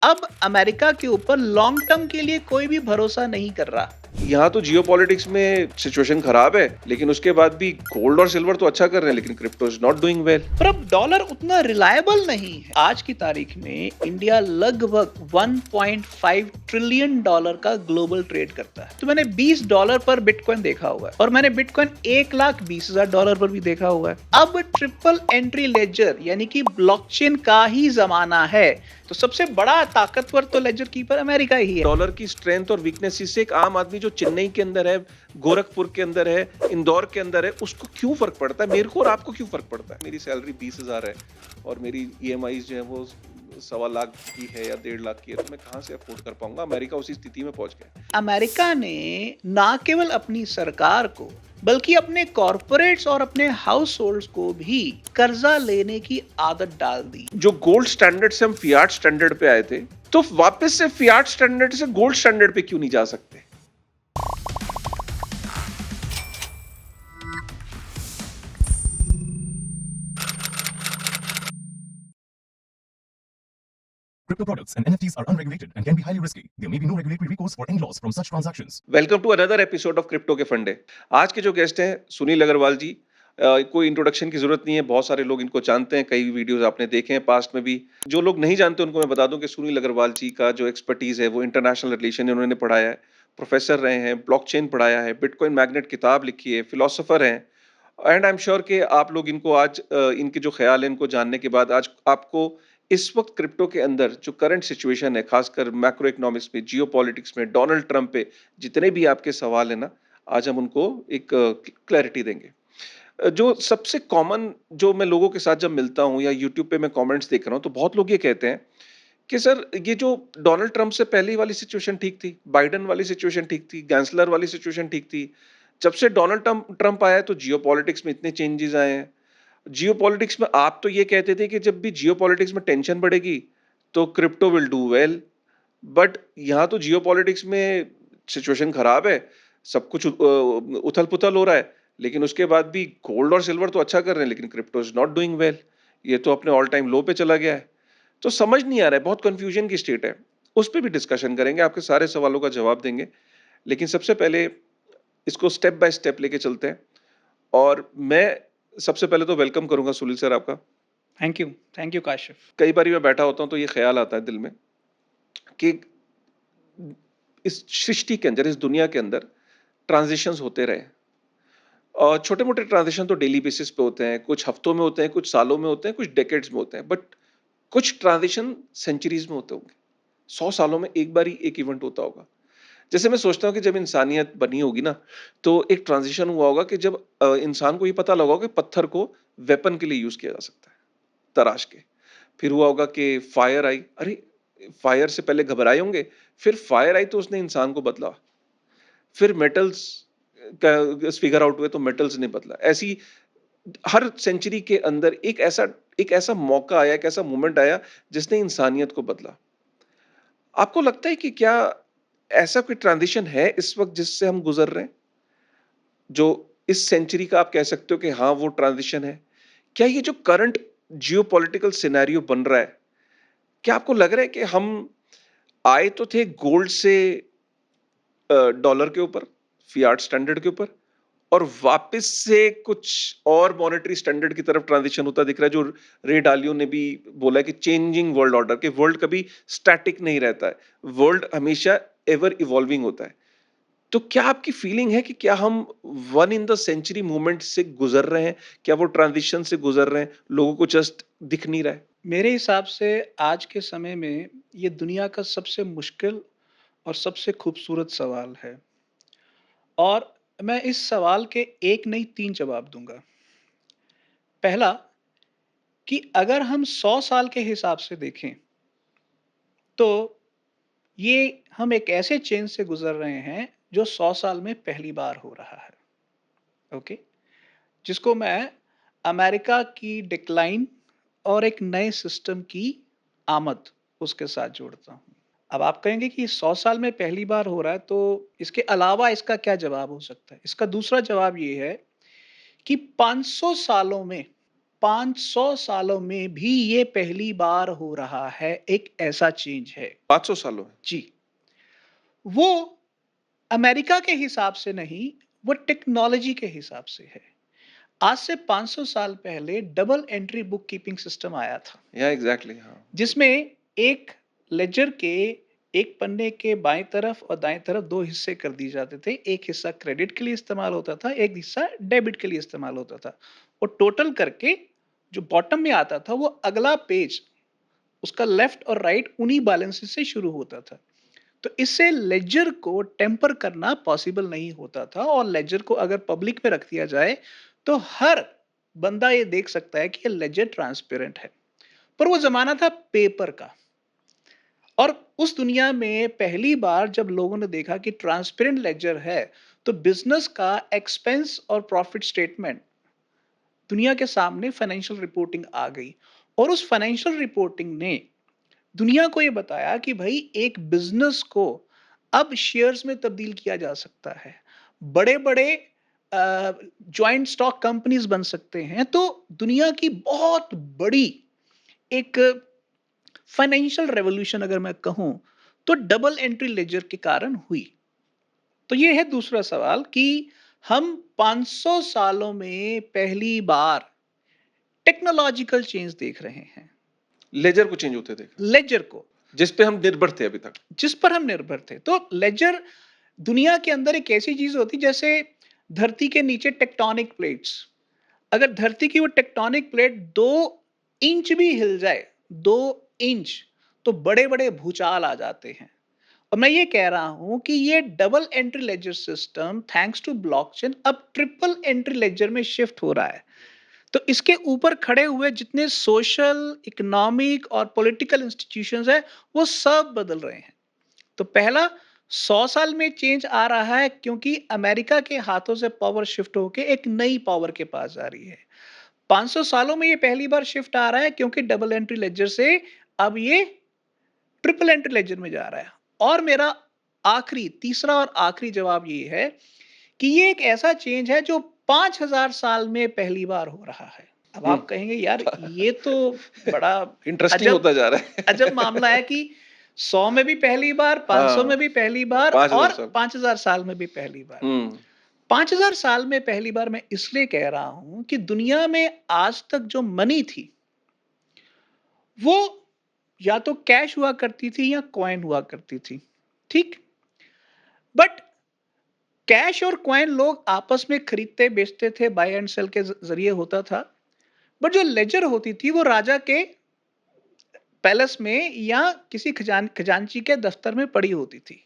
अब अमेरिका के ऊपर लॉन्ग टर्म के लिए कोई भी भरोसा नहीं कर रहा। यहाँ तो जियोपॉलिटिक्स में सिचुएशन खराब है, लेकिन उसके बाद भी गोल्ड और सिल्वर तो अच्छा कर रहे हैं, लेकिन crypto is not doing well. पर अब डॉलर उतना रिलायबल नहीं है। आज की तारीख में इंडिया लगभग 1.5 ट्रिलियन डॉलर का ग्लोबल ट्रेड करता है। तो मैंने $20 पर बिटकॉइन देखा हुआ है और मैंने बिटकॉइन $1,20,000 पर भी देखा हुआ है। अब ट्रिपल एंट्री लेजर यानी कि ब्लॉकचेन का ही जमाना है, तो सबसे बड़ा ताकतवर तो लेजर कीपर अमेरिका ही है। डॉलर की स्ट्रेंथ और वीकनेस से एक आम आदमी जो चेन्नई के अंदर है, गोरखपुर के अंदर है, इंदौर के अंदर है, उसको क्यों फर्क पड़ता है? मेरे को और आपको क्यों फर्क पड़ता है? मेरी सैलरी 20,000 है और मेरी ईएमआई जो है वो 1.25 लाख की है या 1.5 लाख की है, तो मैं कहाँ से अफोर्ड कर पाऊंगा? अमेरिका उसी स्थिति में पहुंच गया। अमेरिका ने ना केवल अपनी सरकार को बल्कि अपने कॉरपोरेट्स और अपने हाउस होल्ड्स को भी कर्जा लेने की आदत डाल दी। जो गोल्ड स्टैंडर्ड से हम फियाट स्टैंडर्ड पे आए थे, तो वापस से फियाट स्टैंडर्ड से गोल्ड स्टैंडर्ड पे क्यों नहीं जा सकते? Crypto products and NFTs are unregulated and can be highly risky. There may be no regulatory recourse or any loss from such transactions. Welcome to another episode of crypto के फंडे। आज के जो गेस्ट हैं सुनील अग्रवाल जी। कोई इंट्रोडक्शन की जरूरत नहीं है, बहुत सारे लोग इनको जानते हैं, कई वीडियोस आपने देखे हैं पास्ट में भी। जो लोग नहीं जानते उनको मैं बता दूं कि सुनील अग्रवाल जी का जो एक्सपर्टीज है वो इंटरनेशनल रिलेशन उन्होंने पढ़ाया है, प्रोफेसर रहे हैं, ब्लॉकचेन पढ़ाया है, बिटकॉइन मैग्नेट किताब लिखी है, फिलोसोफर हैं। एंड आई एम श्योर कि आप लोग इनको आज इनके जो ख्याल है इनको जानने के बाद आज आपको इस वक्त क्रिप्टो के अंदर जो करंट सिचुएशन है, खासकर मैक्रो इकोनॉमिक्स में, जियो पॉलिटिक्स में, डोनाल्ड ट्रंप पे जितने भी आपके सवाल है ना, आज हम उनको एक क्लैरिटी देंगे। जो सबसे कॉमन जो मैं लोगों के साथ जब मिलता हूँ या यूट्यूब पे मैं कमेंट्स देख रहा हूँ, तो बहुत लोग ये कहते हैं कि सर ये जो डोनाल्ड ट्रंप से पहले वाली सिचुएशन ठीक थी, बाइडेन वाली सिचुएशन ठीक थी, गैंसलर वाली सिचुएशन ठीक थी, जब से डोनाल्ड ट्रंप ट्रंप आया है तो जियो पॉलिटिक्स में इतने चेंजेस आए हैं। जियोपॉलिटिक्स में आप तो ये कहते थे कि जब भी जियोपॉलिटिक्स में टेंशन बढ़ेगी तो crypto will do well, but यहाँ तो जियोपॉलिटिक्स में सिचुएशन खराब है, सब कुछ उथल पुथल हो रहा है, लेकिन उसके बाद भी गोल्ड और सिल्वर तो अच्छा कर रहे हैं, लेकिन crypto is not doing well. ये तो अपने ऑल टाइम लो पे चला गया है। तो समझ नहीं आ रहा है, बहुत कंफ्यूजन की स्टेट है। उस पर भी डिस्कशन करेंगे, आपके सारे सवालों का जवाब देंगे। लेकिन सबसे पहले इसको स्टेप बाय स्टेप लेके चलते हैं। और मैं सबसे पहले तो वेलकम करूंगा सुनील सर आपका। Thank you Kashif. कई बार मैं बैठा होता हूं तो ये ख्याल आता है दिल में कि इस सृष्टि के अंदर, इस दुनिया के अंदर ट्रांजिशंस होते रहे, और छोटे मोटे ट्रांजिशन तो डेली बेसिस पे होते हैं, कुछ हफ्तों में होते हैं, कुछ सालों में होते हैं, कुछ डेकेड्स में होते हैं, बट कुछ ट्रांजिशन सेंचुरीज में होते होंगे। 100 सालों में एक बार ही एक इवेंट होता होगा। जैसे मैं सोचता हूँ कि जब इंसानियत बनी होगी ना, तो एक ट्रांजिशन हुआ होगा कि जब इंसान को ये पता लगा होगा कि पत्थर को वेपन के लिए यूज किया जा सकता है, तराश के। फिर हुआ होगा कि फायर आई, अरे फायर से पहले घबराए होंगे, फिर फायर आई तो उसने इंसान को बदला। फिर मेटल्स का फिगर आउट हुए तो मेटल्स ने बदला। ऐसी हर सेंचुरी के अंदर एक ऐसा मौका आया, एक ऐसा मोमेंट आया जिसने इंसानियत को बदला। आपको लगता है कि क्या ऐसा कोई ट्रांजिशन है इस वक्त जिससे हम गुजर रहे हैं, जो इस सेंचुरी का आप कह सकते हो कि हाँ वो ट्रांजिशन है? क्या ये जो करंट जियोपॉलिटिकल सिनेरियो बन रहा है, क्या आपको लग रहा है कि हम आए तो थे गोल्ड से डॉलर के ऊपर, फियाट स्टैंडर्ड के ऊपर, और वापस से कुछ और मॉनेटरी स्टैंडर्ड की तरफ ट्रांजिशन होता दिख रहा है, जो रे डालियो ने भी बोला है कि चेंजिंग वर्ल्ड ऑर्डर, के वर्ल्ड कभी स्टैटिक नहीं रहता है, वर्ल्ड हमेशा एवर इवॉल्विंग होता है। तो क्या आपकी फीलिंग है कि क्या हम one in the century movement से गुजर रहे हैं? क्या वो ट्रांजिशन से गुजर रहे हैं, लोगों को जस्ट दिख नहीं रहा है? मेरे हिसाब से आज के समय में ये दुनिया का सबसे मुश्किल और सबसे खूबसूरत सवाल है, और मैं इस सवाल के एक नहीं 3 जवाब दूंगा। पहला, कि अगर हम 100 साल के हिसाब से देखें, तो ये हम एक ऐसे चेंज से गुजर रहे हैं जो 100 साल में पहली बार हो रहा है। ओके, जिसको मैं अमेरिका की डिक्लाइन और एक नए सिस्टम की आमद उसके साथ जोड़ता हूँ। अब आप कहेंगे कि 100 साल में पहली बार हो रहा है, तो इसके अलावा इसका क्या जवाब हो सकता है? इसका दूसरा जवाब ये है कि 500 सालों में 500 सालों में भी ये पहली बार हो रहा है, एक ऐसा चेंज है। 500 सालों में? जी, वो अमेरिका के हिसाब से नहीं, वो टेक्नोलॉजी के हिसाब से है। आज से 500 साल पहले double entry book keeping system आया था, या एग्ज़ैक्टली हाँ। जिसमें एक लेजर के एक पन्ने के बाएं तरफ और दाएं तरफ 2 हिस्से कर दिए जाते थे। एक हिस्सा क्रेडिट के लिए इस्तेमाल होता था, एक हिस्सा डेबिट के लिए इस्तेमाल होता था। और टोटल करके जो बॉटम में आता था, वो अगला पेज, उसका लेफ्ट और राइट उन्हीं बैलेंसेस से शुरू होता था। तो इससे लेजर को टेम्पर करना पॉसिबल नहीं होता था, और लेजर को अगर पब्लिक में रख दिया जाए, तो हर बंदा ये देख सकता है कि ये लेजर ट्रांसपेरेंट है। पर वो ज़माना था पेपर का। और उस दुनिया में पहली बार जब लोगों ने देखा कि ट्रांसपेरेंट लेजर है, तो बिज़नेस का एक्सपेंस और प्रॉफिट स्टेटमेंट दुनिया के सामने फाइनेंशियल रिपोर्टिंग आ गई। और उस फाइनेंशियल रिपोर्टिंग ने दुनिया को ये बताया कि भाई एक बिजनेस को अब शेयर्स में तब्दील किया जा सकता है। बड़े-बड़े जॉइंट स्टॉक कंपनीज बन सकते हैं। तो दुनिया की बहुत बड़ी एक फाइनेंशियल रेवोल्यूशन अगर मैं कहूँ, तो डबल एंट्री लेजर के कारण हुई। तो ये है दूसरा सवाल कि हम 500 सालों में पहली बार टेक्नोलॉजिकल चेंज देख रहे हैं, लेजर को चेंज होते देख रहे लेजर को, हैं, जिस पे हम निर्भर थे अभी तक। जिस पर हम निर्भर थे। तो लेजर दुनिया के अंदर एक ऐसी चीज होती जैसे धरती के नीचे टेक्टोनिक प्लेट्स। अगर धरती की वो टेक्टोनिक प्लेट 2 इंच भी हिल जाए, 2 इंच, तो बड़े बड़े भूचाल आ जाते हैं। और मैं ये कह रहा हूं कि ये double entry ledger system thanks to blockchain अब ट्रिपल एंट्री लेजर में शिफ्ट हो रहा है। तो इसके ऊपर खड़े हुए जितने सोशल, इकोनॉमिक और पॉलिटिकल इंस्टीट्यूशंस है, वो सब बदल रहे हैं। तो पहला 100 साल में चेंज आ रहा है, क्योंकि अमेरिका के हाथों से पावर शिफ्ट होके एक नई पावर के पास जा रही है। 500 सालों में ये पहली बार शिफ्ट आ रहा है, क्योंकि डबल एंट्री लेजर से अब ये ट्रिपल एंट्री लेजर में जा रहा है। और मेरा आखिरी, तीसरा और आखिरी जवाब ये है कि ये एक ऐसा चेंज है जो 5000 साल में पहली बार हो रहा है। अब हुँ। आप कहेंगे यार ये तो बड़ा इंटरेस्टिंग अजब होता जा रहा है। अजब मामला है कि 100 में भी पहली बार, 500 में हाँ, भी पहली बार 5000 और साल। 5000 साल में भी पहली बार। हुँ, 5000 साल में पहली बार मैं इसलिए कह रहा हूं कि दुनिया में आज तक जो मनी थी, वो या तो कैश हुआ करती थी या कॉइन हुआ करती थी। ठीक? बट कैश और कॉइन लोग आपस में खरीदते बेचते थे, बाय एंड सेल के जरिए होता था। बट जो लेजर होती थी, वो राजा के पैलेस में या किसी खजांची के दफ्तर में पड़ी होती थी।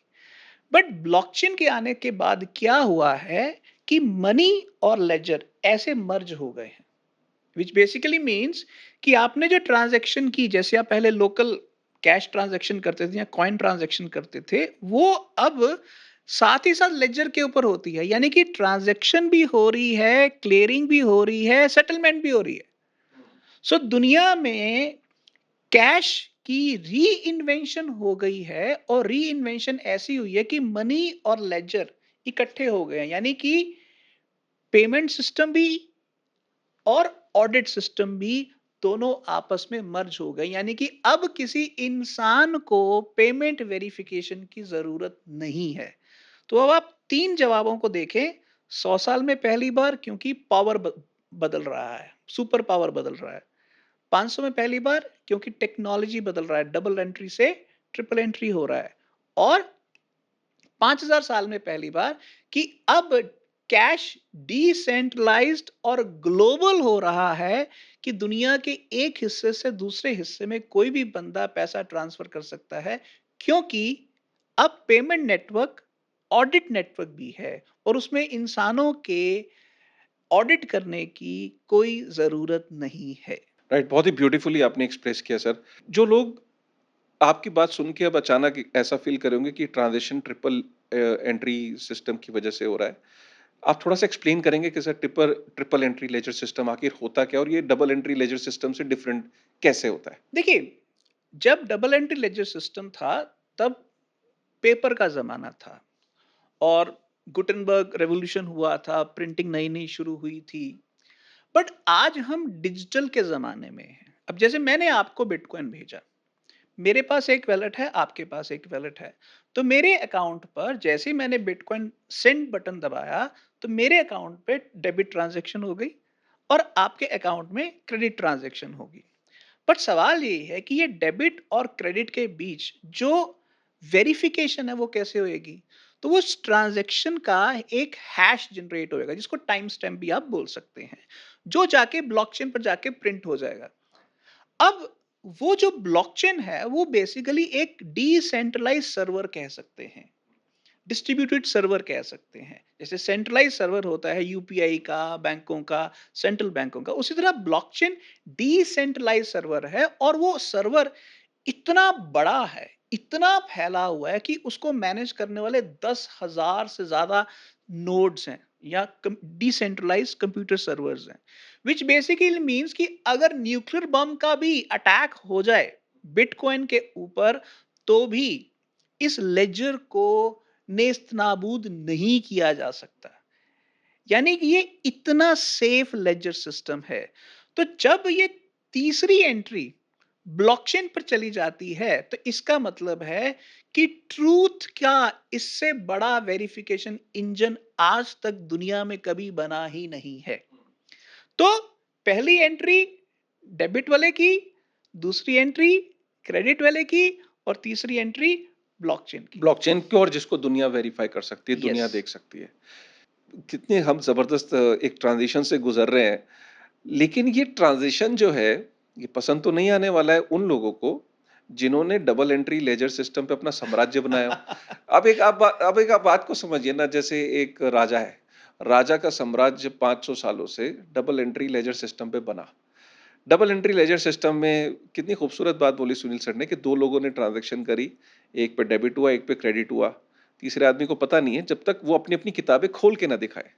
बट ब्लॉकचेन के आने के बाद क्या हुआ है कि मनी और लेजर ऐसे मर्ज हो गए हैं, विच बेसिकली मीन्स कि आपने जो ट्रांजैक्शन की, जैसे आप पहले लोकल कैश ट्रांजैक्शन करते थे या कॉइन ट्रांजैक्शन करते थे, वो अब साथ ही साथ लेजर के ऊपर होती है। यानी कि ट्रांजैक्शन भी हो रही है, क्लियरिंग भी हो रही है, सेटलमेंट भी हो रही है। सो दुनिया में कैश की री इन्वेंशन हो गई है, और री इन्वेंशन ऐसी हुई है कि मनी और लेजर इकट्ठे हो गए हैं। यानी कि पेमेंट सिस्टम भी और ऑडिट सिस्टम भी दोनों आपस में मर्ज हो गए। यानी कि अब किसी इंसान को पेमेंट वेरिफिकेशन की जरूरत नहीं है। तो अब आप 3 जवाबों को देखें। 100 साल में पहली बार, क्योंकि पावर बदल रहा है, सुपर पावर बदल रहा है। 500 में पहली बार, क्योंकि टेक्नोलॉजी बदल रहा है, डबल एंट्री से ट्रिपल एंट्री हो रहा है। और 5000 साल में पहली बार कि अब कैश डिसेंट्रलाइज्ड और ग्लोबल हो रहा है, कि दुनिया के एक हिस्से से दूसरे हिस्से में कोई भी बंदा पैसा ट्रांसफर कर सकता है, क्योंकि अब पेमेंट नेटवर्क ऑडिट नेटवर्क भी है, और उसमें इंसानों के ऑडिट करने की कोई जरूरत नहीं है। राइट, बहुत ही ब्यूटीफुली आपने एक्सप्रेस किया सर। जो लोग आपकी बात सुन के अब अचानक ऐसा फ़ील कर रहे होंगे कि ट्रांज़िशन ट्रिपल एंट्री सिस्टम की वजह से हो रहा है। आप थोड़ा-सा एक्सप्लेन करेंगे कि sir triple entry ledger system आखिर होता क्या है और ये डबल एंट्री लेजर सिस्टम से डिफरेंट कैसे होता है? देखिए, जब डबल एंट्री लेजर सिस्टम था, तब पेपर का जमाना था, और गुटेनबर्ग रेवोल्यूशन हुआ था, प्रिंटिंग नई नई शुरू हुई थी। बट आज हम डिजिटल के ज़माने में हैं। अब जैसे मैंने आपको बिटकॉइन भेजा, मेरे पास एक वॉलेट है, आपके पास एक वॉलेट है। तो मेरे अकाउंट पर जैसे ही मैंने बिटकॉइन सेंड बटन दबाया, तो मेरे अकाउंट पे डेबिट ट्रांज़ैक्शन हो गई और आपके अकाउंट में क्रेडिट ट्रांज़ैक्शन होगी। बट सवाल ये है कि ये डेबिट और क्रेडिट के बीच जो वेरिफिकेशन है वो कैसे होएगी? तो वो उस ट्रांजैक्शन का एक हैश जनरेट होएगा जिसको टाइम स्टैम्प भी आप बोल सकते हैं, जो जाके ब्लॉकचेन पर जाके प्रिंट हो जाएगा। अब वो जो ब्लॉकचेन है वो बेसिकली एक डिसेंट्रलाइज्ड सर्वर कह सकते हैं, डिस्ट्रीब्यूटेड सर्वर कह सकते हैं। जैसे सेंट्रलाइज सर्वर होता है यूपीआई का, बैंकों का, सेंट्रल बैंकों का, उसी तरह ब्लॉकचेन डिसेंट्रलाइज सर्वर है और वो सर्वर इतना बड़ा है, इतना फैला हुआ है कि उसको मैनेज करने वाले 10,000 से ज्यादा नोड्स हैं या डिसेंट्रलाइज कंप्यूटर सर्वर्स हैं, विच बेसिकली मीन्स कि अगर न्यूक्लियर बम का भी अटैक हो जाए बिटकॉइन के ऊपर, तो भी इस लेजर को नेस्तनाबूद नहीं किया जा सकता। यानी कि ये इतना सेफ लेजर सिस्टम है। तो जब ये तीसरी एंट्री ब्लॉकचेन पर चली जाती है, तो इसका मतलब है कि ट्रूथ का इससे बड़ा वेरिफिकेशन इंजन आज तक दुनिया में कभी बना ही नहीं है। तो पहली एंट्री डेबिट वाले की, दूसरी एंट्री क्रेडिट वाले की और तीसरी एंट्री ब्लॉकचेन की। ब्लॉकचेन की, और जिसको दुनिया वेरीफाई कर सकती है, यस। दुनिया देख सकती है। कितने हम ज़बरदस्त एक ट्रांज़िशन से गुज़र रहे हैं। लेकिन ये ट्रांज़िशन जो है, ये पसंद तो नहीं आने वाला है उन लोगों को, जिन्होंने डबल एंट्री लेजर सिस्टम पे अपना साम्राज्य बनाया हो। अब एक आप बात को समझिए ना, जैसे एक राजा है। राजा का साम्राज्य 500 सालों से डबल एंट्री लेजर सिस्टम पे बना। डबल एंट्री लेजर सिस्टम में कितनी खूबसूरत बात बोली सुनील सर ने कि 2 लोगों ने ट्रांज़ैक्शन करी, एक पे डेबिट हुआ, एक पे क्रेडिट हुआ। तीसरे आदमी को पता नहीं है जब तक वो अपनी-अपनी किताबें खोल के ना दिखाए।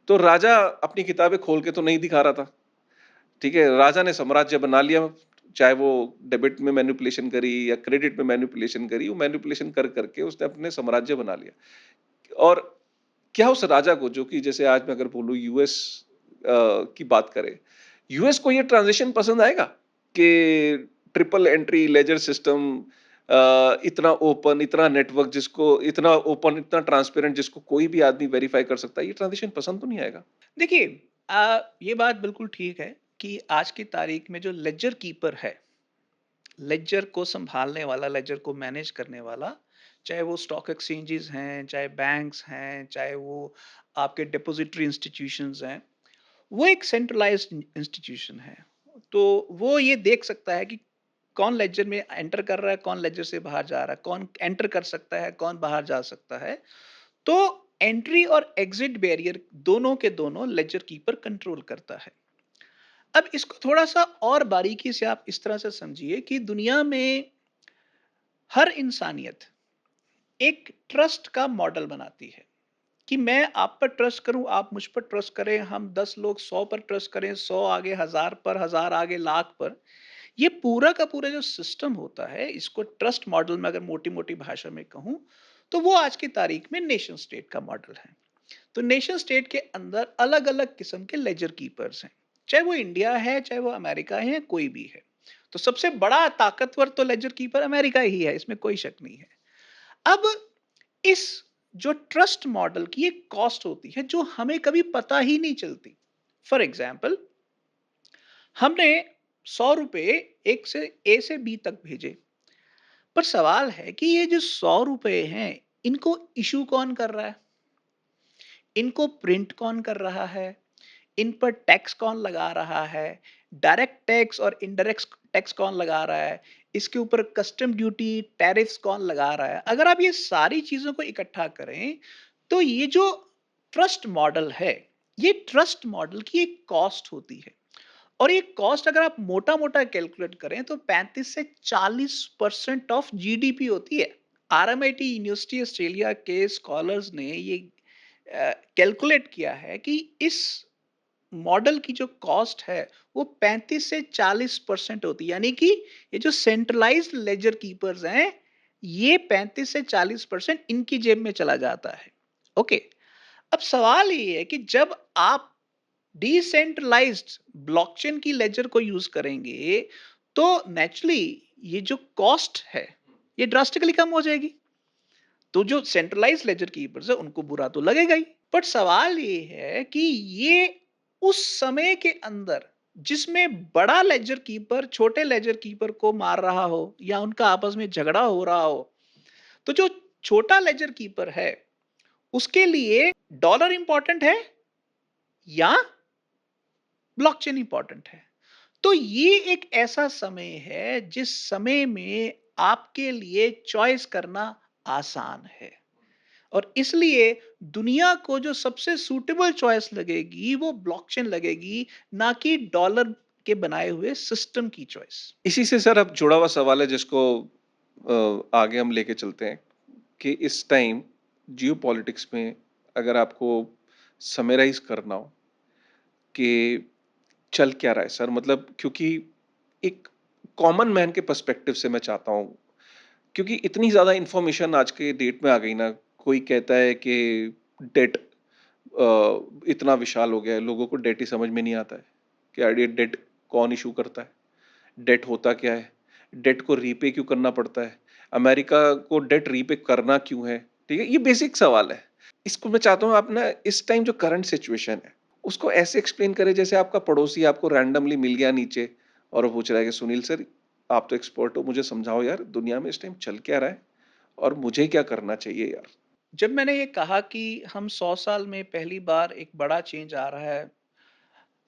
तो राजा अपनी किताबें खोल के तो नहीं दिखा रहा था, ठीक है? राजा ने साम्राज्य बना लिया, चाहे वो डेबिट में मैनिपुलेशन करी या क्रेडिट में मैनिपुलेशन करी, वो मैनिपुलेशन कर के उसने अपने साम्राज्य बना लिया। और क्या उस राजा को, जो कि जैसे आज मैं अगर बोलूँ यूएस की बात करें, यूएस को ये ट्रांज़िशन पसंद आएगा कि ट्रिपल एंट्री लेजर सिस्टम, इतना ओपन, इतना नेटवर्क जिसको इतना ओपन, इतना ट्रांसपेरेंट जिसको कोई भी आदमी वेरीफाई कर सकता है, ये ट्रांज़िशन पसंद तो नहीं आएगा? देखिए, ये बात बिल्कुल ठीक है कि आज की तारीख में जो लेजर कीपर है, लेजर को संभालने वाला, लेजर को मैनेज करने वाला, चाहे वो स्टॉक एक्सचेंजेस हैं, चाहे बैंक्स हैं, चाहे वो आपके डिपॉजिटरी इंस्टीट्यूशंस हैं, वो एक सेंट्रलाइज्ड इंस्टीट्यूशन है। तो वो ये देख सकता है कि कौन लेजर में एंटर कर रहा है, कौन लेजर से बाहर जा रहा है, कौन एंटर कर सकता है, कौन बाहर जा सकता है। तो एंट्री और एग्जिट बैरियर दोनों के दोनों लेजर कीपर कंट्रोल करता है। अब इसको थोड़ा-सा और बारीकी से आप इस तरह से समझिए कि दुनिया में हर इंसानियत एक ट्रस्ट का मॉडल बनाती है कि मैं आप पर ट्रस्ट करूं, आप मुझ पर ट्रस्ट करें, हम 10 लोग 100 पर ट्रस्ट करें, 100 आगे 1000 पर, 1000 आगे लाख पर। ये पूरा का पूरा जो सिस्टम होता है, इसको ट्रस्ट मॉडल में अगर मोटी-मोटी भाषा में कहूं, तो वो आज की तारीख में नेशन स्टेट का मॉडल है। तो नेशन स्टेट के अंदर अलग-अलग किस्म के लेजर कीपर्स हैं। चाहे वो इंडिया है, चाहे वो अमेरिका है, कोई भी है। तो सबसे बड़ा ताकतवर तो लेजर कीपर अमेरिका ही है, इसमें कोई शक नहीं है। अब इस जो ट्रस्ट मॉडल की एक कॉस्ट होती है जो हमें कभी पता ही नहीं चलती। फॉर एग्जाम्पल, हमने 100 रुपए एक से ए से बी तक भेजे, पर सवाल है कि ये जो 100 रुपए हैं, इनको इशू कौन कर रहा है, इनको प्रिंट कौन कर रहा है, इन पर टैक्स कौन लगा रहा है, डायरेक्ट टैक्स और इनडायरेक्ट टैक्स कौन लगा रहा है, इसके ऊपर कस्टम ड्यूटी टैरिफ्स कौन लगा रहा है। अगर आप ये सारी चीजों को इकट्ठा करें, तो ये जो ट्रस्ट मॉडल है, ये ट्रस्ट मॉडल की एक कॉस्ट होती है। और ये कॉस्ट अगर आप मोटा मोटा कैलकुलेट करें तो 35 से 40% ऑफ जीडीपी होती है। आरएमआईटी यूनिवर्सिटी ऑस्ट्रेलिया के स्कॉलर्स ने ये कैलकुलेट किया है कि इस मॉडल की जो कॉस्ट है वो 35 से 40% होती है। यानी कि ये जो सेंट्रलाइज्ड लेजर कीपर्स हैं, ये 35 से 40% इनकी जेब में चला जाता है। ओके। अब सवाल ये है कि जब आप डिसेंट्रलाइज्ड ब्लॉकचेन की लेजर को यूज करेंगे तो नेचुरली ये जो कॉस्ट है ये ड्रास्टिकली कम हो जाएगी। तो जो सेंट्रलाइज लेजर कीपर्स है उनको बुरा तो लगेगा ही, बट सवाल ये है कि ये उस समय के अंदर जिसमें बड़ा लेजर कीपर छोटे लेजर कीपर को मार रहा हो या उनका आपस में झगड़ा हो रहा हो, तो जो छोटा लेजर कीपर है उसके लिए डॉलर इंपॉर्टेंट है या ब्लॉकचेन इंपॉर्टेंट है। तो ये एक ऐसा समय है जिस समय में आपके लिए चॉइस करना आसान है, और इसलिए दुनिया को जो सबसे सूटेबल चॉइस लगेगी वो ब्लॉकचेन लगेगी, ना कि डॉलर के बनाए हुए सिस्टम की चॉइस। इसी से सर अब जुड़ा हुआ सवाल है जिसको आगे हम लेके चलते हैं कि इस टाइम जियोपॉलिटिक्स में अगर आपको समराइज करना हो कि चल क्या रहा है सर, मतलब क्योंकि एक कॉमन मैन के पर्सपेक्टिव से मैं चाहता हूँ, क्योंकि इतनी ज़्यादा इंफॉर्मेशन आज के डेट में आ गई ना। कोई कहता है कि डेट इतना विशाल हो गया है, लोगों को डेट ही समझ में नहीं आता है कि यार ये डेट कौन इशू करता है, डेट होता क्या है, डेट को रीपे क्यों करना पड़ता है, अमेरिका को डेट रीपे करना क्यों है। ठीक है, ये बेसिक सवाल है। इसको मैं चाहता हूँ आप ना इस टाइम जो करंट सिचुएशन है उसको ऐसे एक्सप्लेन करें जैसे आपका पड़ोसी आपको रैंडमली मिल गया नीचे और वो पूछ रहा है कि सुनील सर आप तो एक्सपर्ट हो, मुझे समझाओ यार दुनिया में इस टाइम चल क्या रहा है और मुझे क्या करना चाहिए यार। जब मैंने ये कहा कि हम 100 साल में पहली बार एक बड़ा चेंज आ रहा है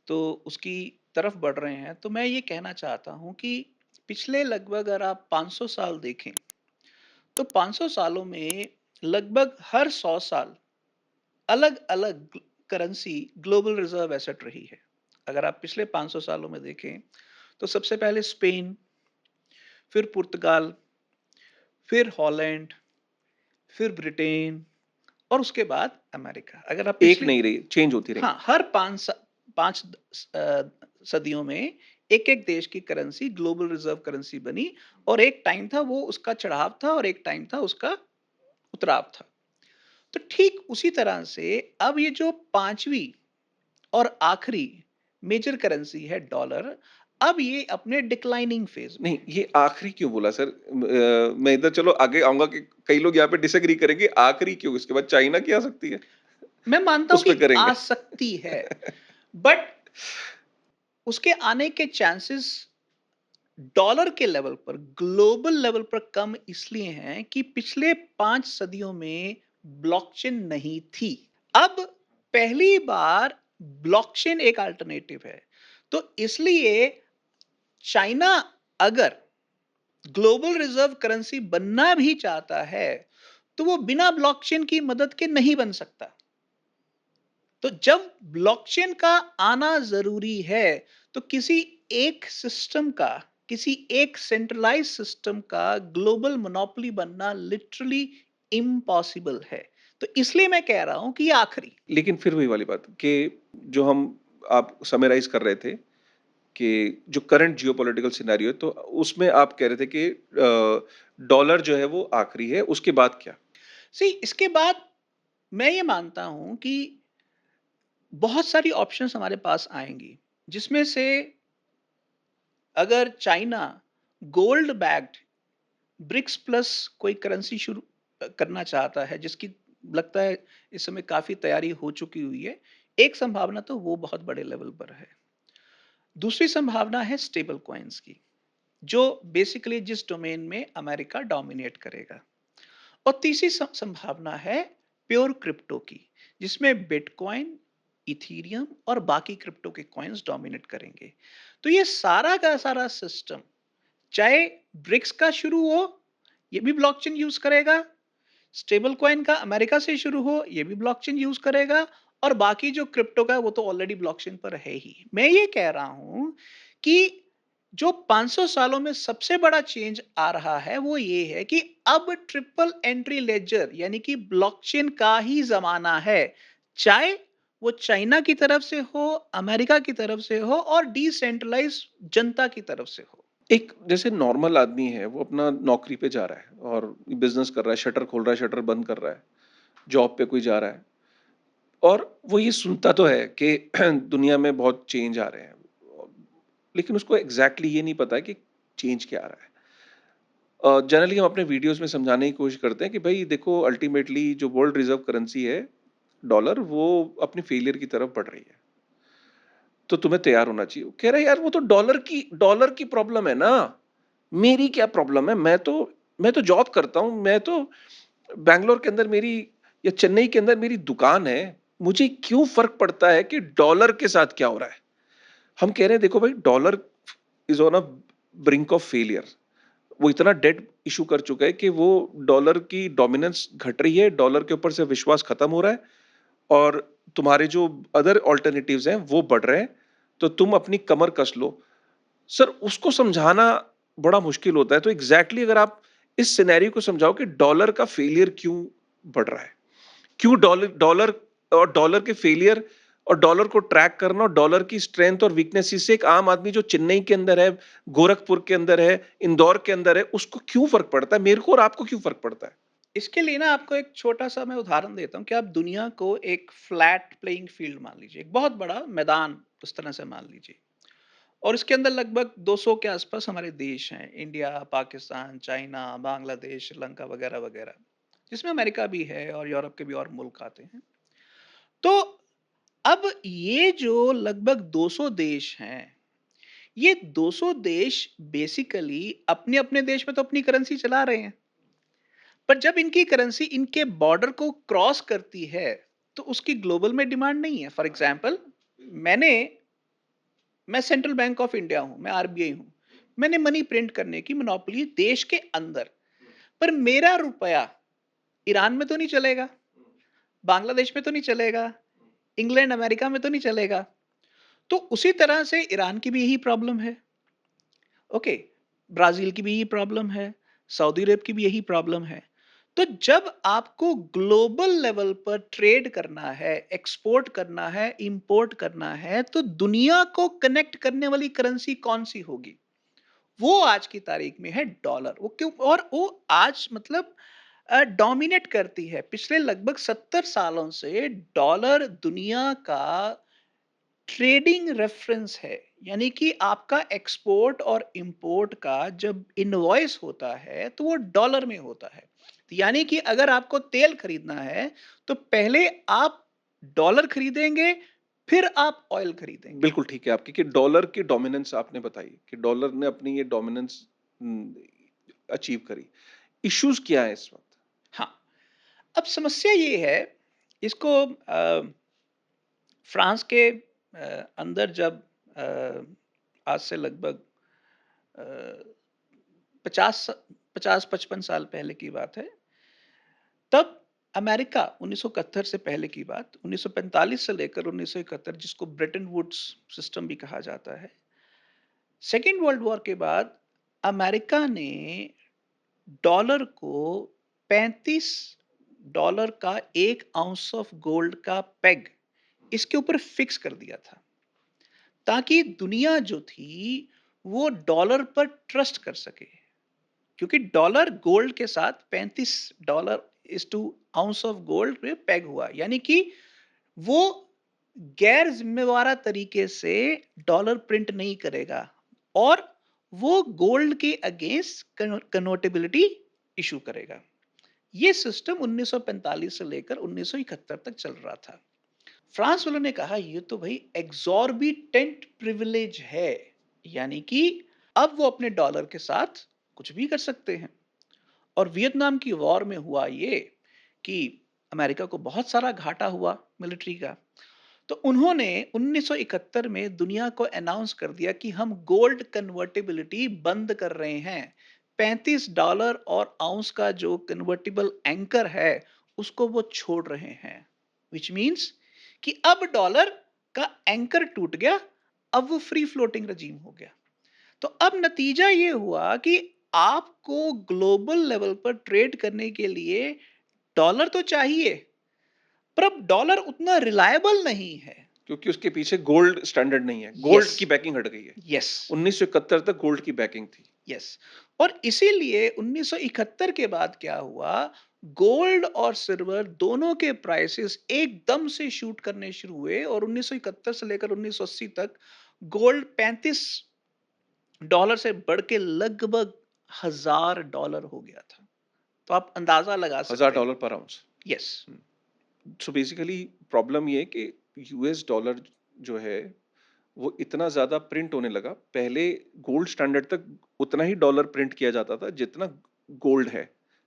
तो उसकी तरफ बढ़ रहे हैं, तो मैं ये कहना चाहता हूँ कि पिछले लगभग अगर आप 500 साल देखें तो 500 सालों में लगभग हर 100 साल अलग-अलग करेंसी ग्लोबल रिजर्व एसेट रही है। अगर आप पिछले 500 सालों में देखें तो सबसे पहले स्पेन, फिर पुर्तगाल, फिर हॉलैंड, फिर ब्रिटेन और उसके बाद अमेरिका। अगर आप एक पिछली नहीं रही, चेंज होती रही। हाँ, हर 5 सदियों में एक-एक देश की करेंसी ग्लोबल रिजर्व करेंसी बनी, और एक टाइम था वो उसका चढ़ाव था और एक टाइम था उसका उतराव था। तो ठीक उसी तरह से अब ये जो 5वीं और आखिरी मेजर करेंसी है डॉलर, अब ये अपने डिक्लाइनिंग फेज में नहीं, है। ये आखिरी क्यों बोला सर? मैं इधर चलो आगे आऊँगा कि कई लोग यहाँ पे डिसएग्री करेंगे, आखिरी क्यों? इसके बाद चाइना की आ सकती है, मैं मानता हूँ उस कि पे करेंगे। आ सकती है, बट उसके आने के चांसेस डॉलर के लेवल पर, ग्लोबल लेवल पर कम इसलिए हैं कि पिछले 5 सदियों में ब्लॉकचेन नहीं थी। अब पहली बार ब्लॉकचेन एक अल्टरनेटिव है। तो इसलिए चाइना अगर ग्लोबल रिजर्व करेंसी बनना भी चाहता है, तो वो बिना ब्लॉकचेन की मदद के नहीं बन सकता। तो जब ब्लॉकचेन का आना जरूरी है, तो किसी एक सिस्टम का, किसी एक सेंट्रलाइज सिस्टम का ग्लोबल मोनोपोली बनना लिटरली इम्पॉसिबल है। तो इसलिए मैं कह रहा हूं कि ये आखिरी। लेकिन फिर वही वाली बात कि जो हम आप समराइज़ कर रहे थे कि जो करंट जियोपॉलिटिकल सिनेरियो है, तो उसमें आप कह रहे थे कि डॉलर जो है वो आखिरी है, उसके बाद क्या? सी इसके बाद मैं ये मानता हूं कि बहुत सारी ऑप्शंस हमारे पास आएंगी, जिसमें से अगर China gold backed BRICS plus कोई करेंसी शुरू करना चाहता है, जिसकी लगता है इस समय काफी तैयारी हो चुकी हुई है, एक संभावना तो वो बहुत बड़े लेवल पर है। दूसरी संभावना है स्टेबल कॉइन्स की, जो बेसिकली जिस डोमेन में अमेरिका डोमिनेट करेगा। और तीसरी संभावना है प्योर क्रिप्टो की, जिसमें बिटकॉइन, इथीरियम और बाकी क्रिप्टो के कॉइन्स डोमिनेट करेंगे। तो ये सारा का सारा सिस्टम, चाहे ब्रिक्स का शुरू हो, ये भी ब्लॉकचेन यूज करेगा, स्टेबल कॉइन का अमेरिका से शुरू हो, ये भी ब्लॉकचेन यूज करेगा, और बाकी जो क्रिप्टो का वो तो ऑलरेडी ब्लॉकचेन पर है ही। मैं ये कह रहा हूं कि जो 500 सालों में सबसे बड़ा चेंज आ रहा है वो ये है कि अब ट्रिपल एंट्री लेजर यानी कि ब्लॉकचेन का ही जमाना है, चाहे वो चाइना की तरफ से हो, अमेरिका की तरफ से हो, और डिसेंट्रलाइज जनता की तरफ से हो। एक जैसे नॉर्मल आदमी है, वो अपना नौकरी पे जा रहा है और बिज़नेस कर रहा है, शटर खोल रहा है, शटर बंद कर रहा है, जॉब पे कोई जा रहा है। और वो ये सुनता तो है कि दुनिया में बहुत चेंज आ रहे हैं, लेकिन उसको एग्जैक्टली ये नहीं पता है कि चेंज क्या आ रहा है। जनरली हम अपने वीडियोस में समझाने की कोशिश करते हैं कि भाई देखो, अल्टीमेटली जो वर्ल्ड रिजर्व करेंसी है डॉलर, वो अपनी फेलियर की तरफ बढ़ रही है, तो तुम्हें तैयार होना चाहिए। वो कह रहा है यार, वो तो डॉलर की प्रॉब्लम है ना, मेरी क्या प्रॉब्लम है? मैं तो जॉब करता हूं, मैं तो बैंगलोर के अंदर मेरी या चेन्नई के अंदर मेरी दुकान है, मुझे क्यों फर्क पड़ता है कि डॉलर के साथ क्या हो रहा है? हम कह रहे हैं देखो भाई, dollar is on a brink of failure. वो इतना डेड इशू कर चुका है कि वो डॉलर की डोमिनेंस घट रही है, डॉलर के ऊपर से विश्वास खत्म हो रहा है, और तुम्हारे जो अदर ऑल्टरनेटिव्स हैं वो बढ़ रहे हैं, तो तुम अपनी कमर कस लो। सर, उसको समझाना बड़ा मुश्किल होता है। तो एग्जैक्टली अगर आप इस सिनेरियो को समझाओ कि डॉलर का फेलियर क्यों बढ़ रहा है, क्यों डॉलर डॉलर और डॉलर के फेलियर और डॉलर को ट्रैक करना और डॉलर की स्ट्रेंथ और वीकनेस से एक आम आदमी जो चेन्नई के अंदर है, गोरखपुर के अंदर है, इंदौर के अंदर है, उसको क्यों फर्क पड़ता है? मेरे को और आपको क्यों फर्क पड़ता है? इसके लिए ना आपको एक छोटा-सा मैं उदाहरण देता हूँ कि आप दुनिया को एक फ्लैट प्लेइंग फील्ड मान लीजिए, एक बहुत बड़ा मैदान उस तरह से मान लीजिए। और इसके अंदर लगभग 200 के आसपास हमारे देश हैं, इंडिया, पाकिस्तान, चाइना, बांग्लादेश, श्रीलंका वगैरह-वगैरह, जिसमें अमेरिका भी है और यूरोप के भी और मुल्क आते हैं। तो अब ये जो लगभग 200 देश हैं, ये 200 देश बेसिकली अपने-अपने देश में तो अपनी करेंसी चला रहे हैं। पर जब इनकी करेंसी इनके बॉर्डर को क्रॉस करती है, तो उसकी ग्लोबल में डिमांड नहीं है। फॉर एग्जांपल, मैंने मैं सेंट्रल बैंक ऑफ इंडिया हूँ, मैं आरबीआई हूँ। मैंने मनी प्रिंट करने की मोनोपोली देश के अंदर, पर मेरा रुपया ईरान में तो नहीं चलेगा, बांग्लादेश में तो नहीं चलेगा, इंग्लैंड, अमेरिका में तो नहीं चलेगा। तो उसी तरह से ईरान की भी यही प्रॉब्लम है। ओके, ब्राजील की भी यही प्रॉब्लम है, सऊदी अरब की भी यही प्रॉब्लम है। तो जब आपको ग्लोबल लेवल पर ट्रेड करना है, एक्सपोर्ट करना है, इंपोर्ट करना है, तो दुनिया को कनेक्ट करने वाली करेंसी कौन सी होगी? वो आज की तारीख में है डॉलर। वो क्यों? और वो आज मतलब डोमिनेट करती है। पिछले लगभग 70 सालों से डॉलर दुनिया का ट्रेडिंग रेफरेंस है। यानी कि आपका एक्सपोर्ट और इंपोर्ट का जब इनवॉइस होता है तो वो डॉलर में होता है। तो यानी कि अगर आपको तेल खरीदना है तो पहले आप डॉलर खरीदेंगे, फिर आप ऑयल खरीदेंगे। बिल्कुल ठीक है आपकी, कि डॉलर की डोमिनेंस आपने बताई कि डॉलर ने अपनी ये डोमिनेंस अचीव करी। इश्यूज क्या है इस वक्त? हाँ, अब समस्या ये है, इसको फ्रांस के अंदर जब आज से लगभग 50 50-55 साल पहले की बात है, तब अमेरिका 1971 से पहले की बात, 1945 से लेकर 1971, जिसको ब्रेटन वुड्स सिस्टम भी कहा जाता है। सेकेंड वर्ल्ड वॉर के बाद अमेरिका ने डॉलर को 35 डॉलर का 1 आउंस ऑफ गोल्ड का पेग इसके ऊपर फिक्स कर दिया था, ताकि दुनिया जो थी वो डॉलर पर ट्रस्ट कर सके। क्योंकि डॉलर गोल्ड के साथ 35 dollar is to ounce of gold पे पेग हुआ, यानी कि वो गैर जिम्मेवारा तरीके से डॉलर प्रिंट नहीं करेगा, और वो गोल्ड के अगेंस्ट कन्वर्टेबिलिटी इशू करेगा। ये सिस्टम 1945 से लेकर 1971 तक चल रहा था। फ्रांस वालों ने कहा ये तो भाई एग्जॉर्बिटेंट प्रिविलेज है, यानी कि अब वो अपने डॉलर के साथ कुछ भी कर सकते हैं। और वियतनाम की वॉर में हुआ ये कि अमेरिका को बहुत सारा घाटा हुआ मिलिट्री का। तो उन्होंने 1971 में दुनिया को अनाउंस कर दिया कि हम गोल्ड कन्वर्टिबिलिटी बंद कर रहे हैं। 35 डॉलर और आउंस का जो कन्वर्टिबल एंकर है उसको वो छोड़ रहे हैं, विच मींस कि अब डॉलर का एंकर टूट गया, अब वो फ्री फ्लोटिंग रजीम हो गया। तो अब नतीजा ये हुआ कि आपको ग्लोबल लेवल पर ट्रेड करने के लिए डॉलर तो चाहिए, पर अब डॉलर उतना रिलायबल नहीं है। क्योंकि उसके पीछे गोल्ड स्टैंडर्ड नहीं है, यस, गोल्ड की बैकिंग हट गई है। यस, 1971 तक गोल्ड की बैकिंग थी। यस। और इसीलिए 1971 के बाद क्या हुआ, गोल्ड और सिल्वर दोनों के प्राइसेस एकदम से शूट करने शुरू हुए और 1971 से लेकर 1980 तक गोल्ड $35 से बढ़ के लगभग $1000 हो गया था। तो आप अंदाजा लगा सकते हैं। $1000 पर ounce. Yes. So basically problem ये है कि यूएस डॉलर जो है वो इतना ज्यादा प्रिंट होने लगा। पहले गोल्ड स्टैंडर्ड तक उतना ही डॉलर प्रिंट किया जाता था जितना गोल्ड है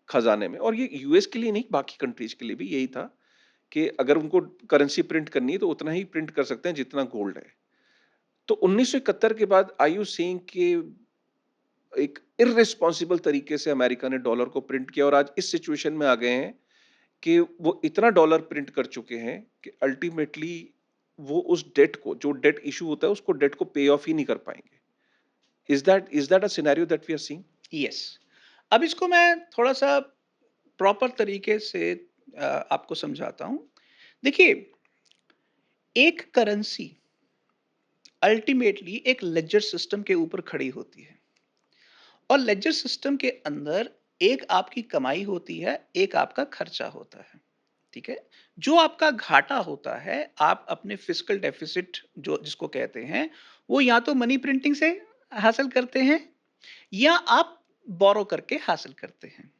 खजाने में, और ये यूएस के लिए नहीं, बाकी कंट्रीज के लिए भी यही था कि अगर उनको करेंसी प्रिंट करनी है तो उतना ही प्रिंट कर सकते हैं जितना गोल्ड है। तो 1971 के बाद आई यू सेइंग कि एक इररिस्पॉन्सिबल तरीके से अमेरिका ने डॉलर को प्रिंट किया और आज इस सिचुएशन में आ गए हैं कि वो इतना डॉलर प्रिंट कर चुके हैं कि अल्टीमेटली वो उस डेट को, जो डेट इशू होता है उसको, डेट को पे ऑफ ही नहीं कर पाएंगे। Is that a scenario that we are seeing? Yes. अब इसको मैं थोड़ा सा प्रॉपर तरीके से आपको समझाता हूं। देखिए, एक करेंसी अल्टीमेटली एक लेजर सिस्टम के ऊपर खड़ी होती है और लेजर सिस्टम के अंदर एक आपकी कमाई होती है, एक आपका खर्चा होता है। ठीक है। जो आपका घाटा होता है, आप अपने फिस्कल डेफिसिट जो जिसको कहते हैं, वो या तो मनी प्रिंटिंग से हासिल करते हैं या आप बोरो करके हासिल करते हैं।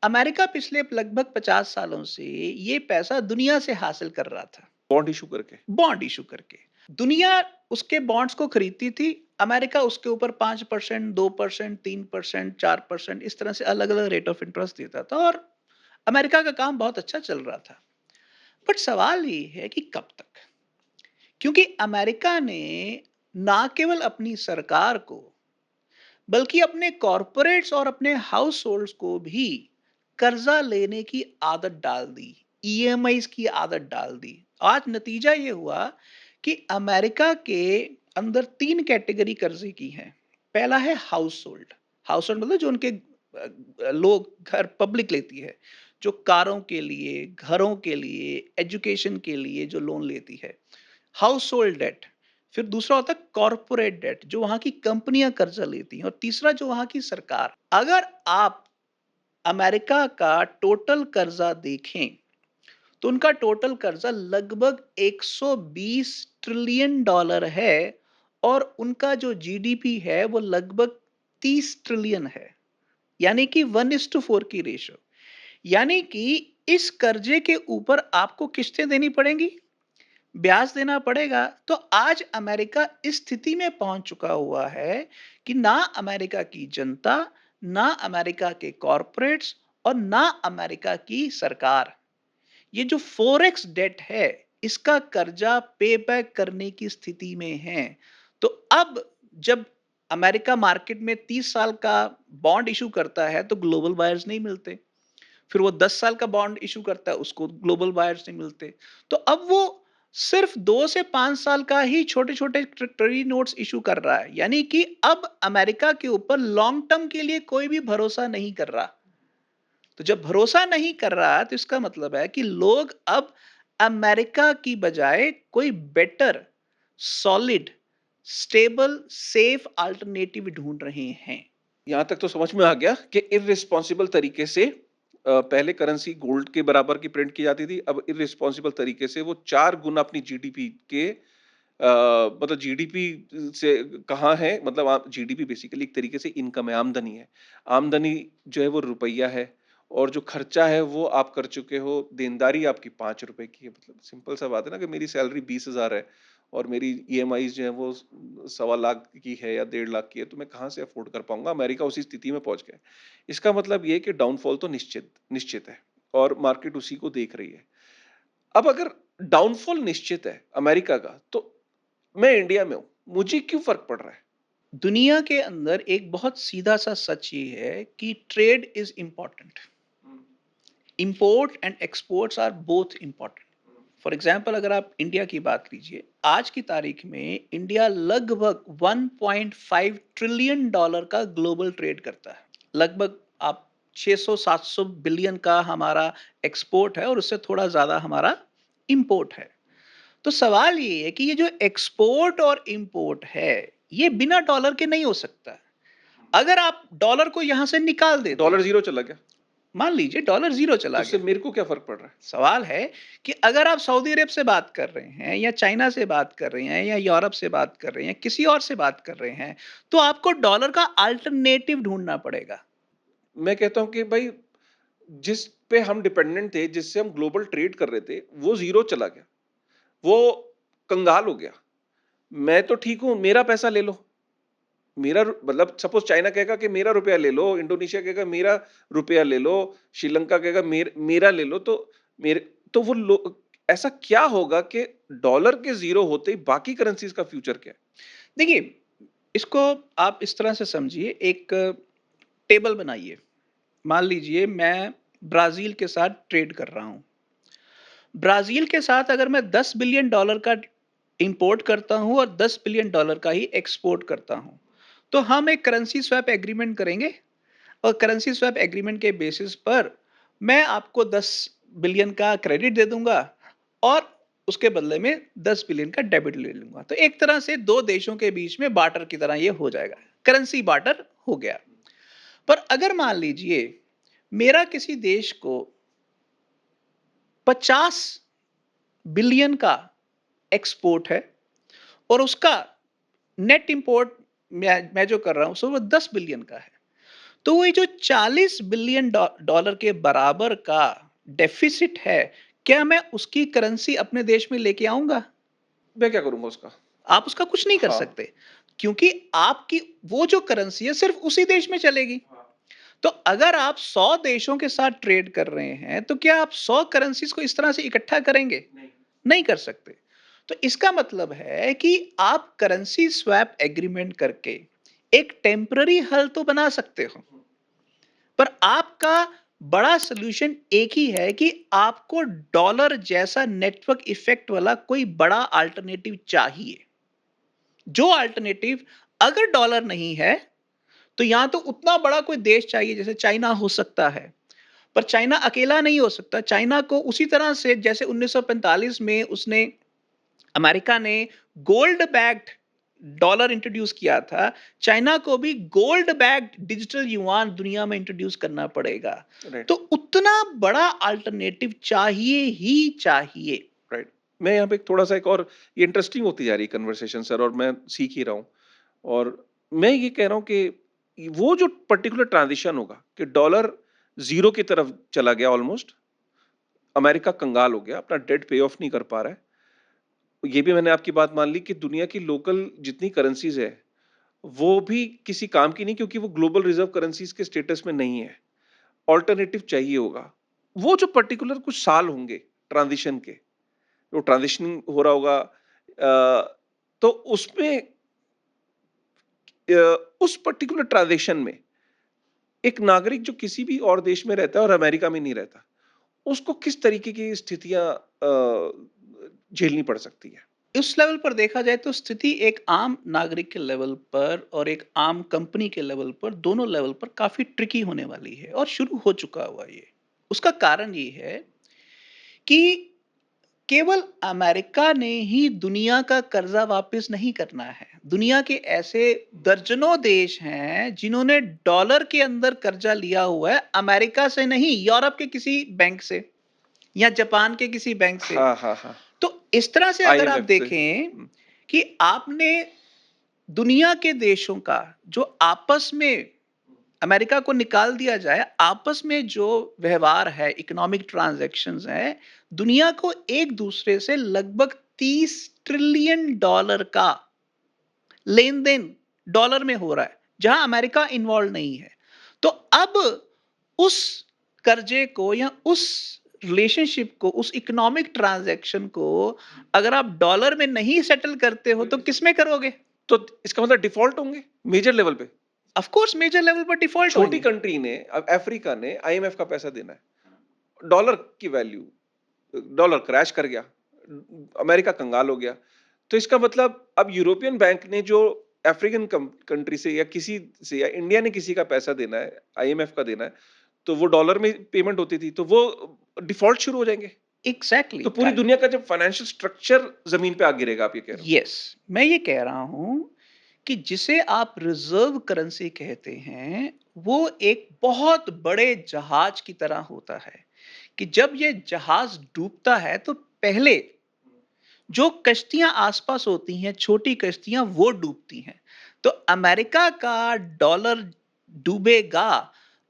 अमेरिका पिछले लगभग 50 सालों से ये पैसा दुनिया से हासिल कर रहा था, बॉन्ड इशू करके। बॉन्ड इशू करके। दुनिया उसके बॉन्ड्स को खरीदती थी, अमेरिका उसके ऊपर 5%, 2%, 3%, 4% इस तरह से अलग-अलग रेट ऑफ इंटरेस्ट देता था और अमेरिका का काम बहुत अच्छा चल रहा था। बट सवाल ये है कि कब तक? क्योंकि अमेरिका ने ना केवल अपनी सरकार को, बल्कि अपने कॉरपोरेट्स और अपने हाउस होल्ड्स को भी कर्जा लेने की आदत डाल दी, ईएमआईज की आदत डाल दी। आज नतीजा ये हुआ कि अमेरिका के अंदर 3 कैटेगरी कर्जे की हैं। पहला है हाउस होल्ड। हाउस होल्ड मतलब जो उनके लोग, घर पब्लिक लेती है, जो कारों के लिए, घरों के लिए, एजुकेशन के लिए जो लोन लेती है। Household debt. फिर दूसरा होता है कॉर्पोरेट डेट, जो वहां की कंपनियां कर्जा लेती हैं, और तीसरा जो वहां की सरकार। अगर आप अमेरिका का टोटल कर्जा देखें तो उनका टोटल कर्जा लगभग 120 ट्रिलियन डॉलर है और उनका जो जीडीपी है वो लगभग 30 ट्रिलियन है, यानी कि 1:4 की रेशो। यानी कि इस कर्जे के ऊपर आपको किस्तें देनी पड़ेंगी, ब्याज देना पड़ेगा। तो आज अमेरिका इस स्थिति में पहुंच चुका हुआ है कि ना अमेरिका की जनता, ना अमेरिका के कॉरपोरेट्स और ना अमेरिका की सरकार ये जो फॉरेक्स डेट है, इसका कर्जा पे बैक करने की स्थिति में है। तो अब जब अमेरिका मार्केट में 30 साल का बॉन्ड इशू करता है तो ग्लोबल बायर्स नहीं मिलते। फिर वो 10 साल का बॉन्ड इशू करता है, उसको ग्लोबल बायर्स नहीं मिलते। तो अब वो सिर्फ 2 से 5 साल का ही छोटे-छोटे ट्रेजरी नोट्स इशू कर रहा है। यानी कि अब अमेरिका के ऊपर लॉन्ग टर्म के लिए कोई भी भरोसा नहीं कर रहा। तो जब भरोसा नहीं कर रहा तो इसका मतलब है कि लोग अब अमेरिका की बजाय कोई better, solid, stable, safe alternative ढूंढ रहे हैं। यहाँ तक तो समझ में आ गया कि इररिस्पॉन्सिबल तरीके से पहले करेंसी गोल्ड के बराबर की प्रिंट की जाती थी, अब इररिस्पॉन्सिबल तरीके से वो 4 गुना अपनी जीडीपी के मतलब जीडीपी से कहाँ है, मतलब आप जीडीपी बेसिकली एक तरीके से इनकम है, आमदनी है। आमदनी जो है वो रुपया है और जो खर्चा है वो आप कर चुके हो, देनदारी आपकी ₹5 की है। मतलब सिंपल सा बात है ना कि मेरी सैलरी 20,000 है और मेरी ईएमआईज़ जो है वो सवा लाख की है या 1.5 लाख की है, तो मैं कहाँ से अफ़ोर्ड कर पाऊँगा? अमेरिका उसी स्थिति में पहुँच गया है। इसका मतलब ये है कि डाउनफॉल तो निश्चित निश्चित है और मार्केट उसी को देख रही है। अब अगर डाउनफॉल निश्चित है अमेरिका का, तो मैं इंडिया में हूँ, मुझे क्यों फ़र्क पड़ रहा है? दुनिया के अंदर एक बहुत सीधा सा सच ये है कि trade is important. Import and exports are both important. For example, अगर आप इंडिया की बात लीजिए, आज की तारीख में इंडिया लगभग 1.5 ट्रिलियन डॉलर का ग्लोबल ट्रेड करता है। लगभग आप 600-700 बिलियन का हमारा एक्सपोर्ट है और उससे थोड़ा ज्यादा हमारा इंपोर्ट है। तो सवाल ये है कि ये जो एक्सपोर्ट और इंपोर्ट है, ये बिना डॉलर के नहीं हो सकता। अगर आप डॉलर को यहां से निकाल देते, डॉलर जीरो चला गया, मान लीजिए डॉलर जीरो तो चला उससे गया, मेरे को क्या फर्क पड़ रहा है? सवाल है कि अगर आप सऊदी अरब से बात कर रहे हैं या चाइना से बात कर रहे हैं या यूरोप से बात कर रहे हैं, किसी और से बात कर रहे हैं, तो आपको डॉलर का अल्टरनेटिव ढूंढना पड़ेगा। मैं कहता हूं कि भाई जिस पे हम डिपेंडेंट थे, जिससे हम ग्लोबल ट्रेड कर रहे थे, वो जीरो चला गया, वो कंगाल हो गया। मैं तो ठीक हूं, मेरा पैसा ले लो, मेरा मतलब सपोज चाइना कहेगा कि मेरा रुपया ले लो, इंडोनेशिया कहेगा मेरा रुपया ले लो, श्रीलंका कहेगा मेरा ले लो, तो मेरे तो ऐसा क्या होगा कि डॉलर के जीरो होते ही बाकी करेंसीज का फ्यूचर क्या है? देखिए, इसको आप इस तरह से समझिए, एक टेबल बनाइए। मान लीजिए मैं ब्राजील के साथ ट्रेड कर रहा हूं। ब्राजील के साथ अगर मैं 10 बिलियन डॉलर का इंपोर्ट करता हूं और 10 बिलियन डॉलर का ही एक्सपोर्ट करता हूं, तो हम एक करेंसी स्वैप एग्रीमेंट करेंगे और करेंसी स्वैप एग्रीमेंट के बेसिस पर मैं आपको 10 बिलियन का क्रेडिट दे दूंगा और उसके बदले में 10 बिलियन का डेबिट ले लूंगा। तो एक तरह से दो देशों के बीच में बार्टर की तरह ये हो जाएगा, करेंसी बार्टर हो गया। पर अगर मान लीजिए मेरा किसी देश को 50 बिलियन का एक्सपोर्ट है और उसका नेट इंपोर्ट मैं जो कर रहा हूं सो वो 10 बिलियन का है, तो वो जो 40 बिलियन डॉलर के बराबर का डेफिसिट है, क्या मैं उसकी करेंसी अपने देश में लेके आऊंगा? मैं क्या करूंगा उसका? आप उसका कुछ नहीं कर हाँ। सकते, क्योंकि आपकी वो जो करेंसी है सिर्फ उसी देश में चलेगी। तो अगर आप 100 देशों के साथ ट्रेड कर रहे हैं, तो क्या आप 100 करेंसीज को इस तरह से इकट्ठा करेंगे? नहीं कर सकते। तो इसका मतलब है कि आप करेंसी स्वैप एग्रीमेंट करके एक टेम्पररी हल तो बना सकते हो, पर आपका बड़ा सॉल्यूशन एक ही है कि आपको डॉलर जैसा नेटवर्क इफेक्ट वाला कोई बड़ा अल्टरनेटिव चाहिए। जो अल्टरनेटिव, अगर डॉलर नहीं है, तो यहां तो उतना बड़ा कोई देश चाहिए, जैसे चाइना हो सकता है, पर चाइना अकेला नहीं हो सकता। चाइना को उसी तरह से जैसे 1945 में उसने अमेरिका ने गोल्ड बैक्ड डॉलर इंट्रोड्यूस किया था, चाइना को भी गोल्ड बैक्ड डिजिटल युआन दुनिया में इंट्रोड्यूस करना पड़ेगा। राइट, तो उतना बड़ा अल्टरनेटिव चाहिए ही चाहिए। राइट। मैं यहाँ पे थोड़ा सा एक और, ये इंटरेस्टिंग होती जा रही है कन्वर्सेशन सर, और मैं सीख ही रहा हूँ। और मैं ये कह रहा हूँ कि वो जो पर्टिकुलर ट्रांजिशन होगा कि डॉलर जीरो की तरफ चला गया, ऑलमोस्ट अमेरिका कंगाल हो गया, अपना डेट पे ऑफ नहीं कर पा रहा है। ये भी मैंने आपकी बात मान ली कि दुनिया की लोकल जितनी करेंसीज है वो भी किसी काम की नहीं, क्योंकि वो ग्लोबल रिजर्व करेंसीज के स्टेटस में नहीं है। ऑल्टरनेटिव चाहिए होगा। वो जो पर्टिकुलर कुछ साल होंगे ट्रांजिशन के, जो ट्रांजिशनिंग हो रहा होगा, तो उसमें उस पर्टिकुलर ट्रांजिशन में एक नागरिक जो किसी भी और देश में रहता है और अमेरिका में नहीं रहता, उसको किस तरीके की स्थितियां झेलनी पड़ सकती है? इस लेवल पर देखा जाए तो स्थिति एक आम नागरिक के लेवल पर और एक आम कंपनी के लेवल पर, दोनों लेवल पर काफी ट्रिकी होने वाली है और शुरू हो चुका हुआ ये। उसका कारण ये है कि केवल अमेरिका ने ही दुनिया का कर्जा वापस नहीं करना है। दुनिया के ऐसे दर्जनों देश हैं जिन्होंने डॉलर के अंदर कर्जा लिया हुआ है, अमेरिका से नहीं, यूरोप के किसी बैंक से या जापान के किसी बैंक से। हाँ, हाँ, हाँ। तो इस तरह से अगर आप आईएमएफ से। देखें कि आपने दुनिया के देशों का जो आपस में, अमेरिका को निकाल दिया जाए, आपस में जो व्यवहार है, इकोनॉमिक ट्रांजैक्शंस है, दुनिया को एक दूसरे से लगभग 30 ट्रिलियन डॉलर का लेन देन डॉलर में हो रहा है, जहां अमेरिका इन्वॉल्व नहीं है। तो अब उस कर्जे को या उस रिलेशनशिप को, उस इकोनॉमिक ट्रांजैक्शन को अगर आप डॉलर में नहीं सेटल करते हो, तो किस में करोगे? तो इसका मतलब डिफॉल्ट होंगे मेजर लेवल पे। ऑफ कोर्स मेजर लेवल पर डिफॉल्ट छोटी होंगे। कंट्री ने, अब अफ्रीका ने आईएमएफ का पैसा देना है, डॉलर की वैल्यू, डॉलर क्रैश कर गया, अमेरिका कंगाल हो गया। तो इसका मतलब अब यूरोपियन बैंक ने जो अफ्रीकन कंट्री से या किसी से या इंडिया ने किसी का पैसा देना है, आईएमएफ का देना है, तो वो डॉलर में पेमेंट होती थी, तो वो डिफॉल्ट शुरू हो जाएंगे। एग्जैक्टली। तो पूरी दुनिया का जब फाइनेंशियल स्ट्रक्चर जमीन पे आ गिरेगा, आप ये कह रहे हो? यस, मैं ये कह रहा हूं कि जिसे आप रिजर्व करेंसी कहते हैं, वो एक बहुत बड़े जहाज की तरह होता है कि जब ये जहाज डूबता है तो पहले जो कश्तियां आसपास होती हैं, छोटी कश्तियां वो डूबती हैं। तो अमेरिका का डॉलर डूबेगा,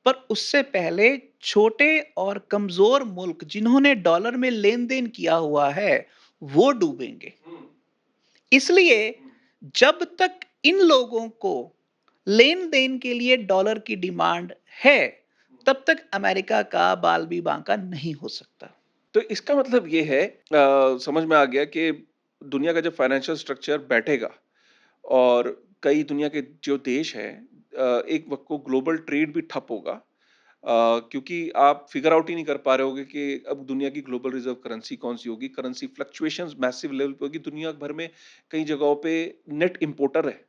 पर उससे पहले छोटे और कमजोर मुल्क जिन्होंने डॉलर में लेन-देन किया हुआ है, वो डूबेंगे। इसलिए जब तक इन लोगों को लेन-देन के लिए डॉलर की डिमांड है, तब तक अमेरिका का बाल भी बांका नहीं हो सकता। तो इसका मतलब ये है समझ में आ गया कि दुनिया का जब फाइनेंशियल स्ट्रक्चर बैठेगा और कई दुनिया के जो देश हैं एक वक्त को ग्लोबल ट्रेड भी ठप होगा क्योंकि आप फिगर आउट ही नहीं कर पा रहे होगे कि अब दुनिया की ग्लोबल रिजर्व करेंसी कौन सी होगी। करेंसी फ्लक्चुएशंस मैसिव लेवल पे होगी। दुनिया भर में कई जगहों पे नेट इंपोर्टर है।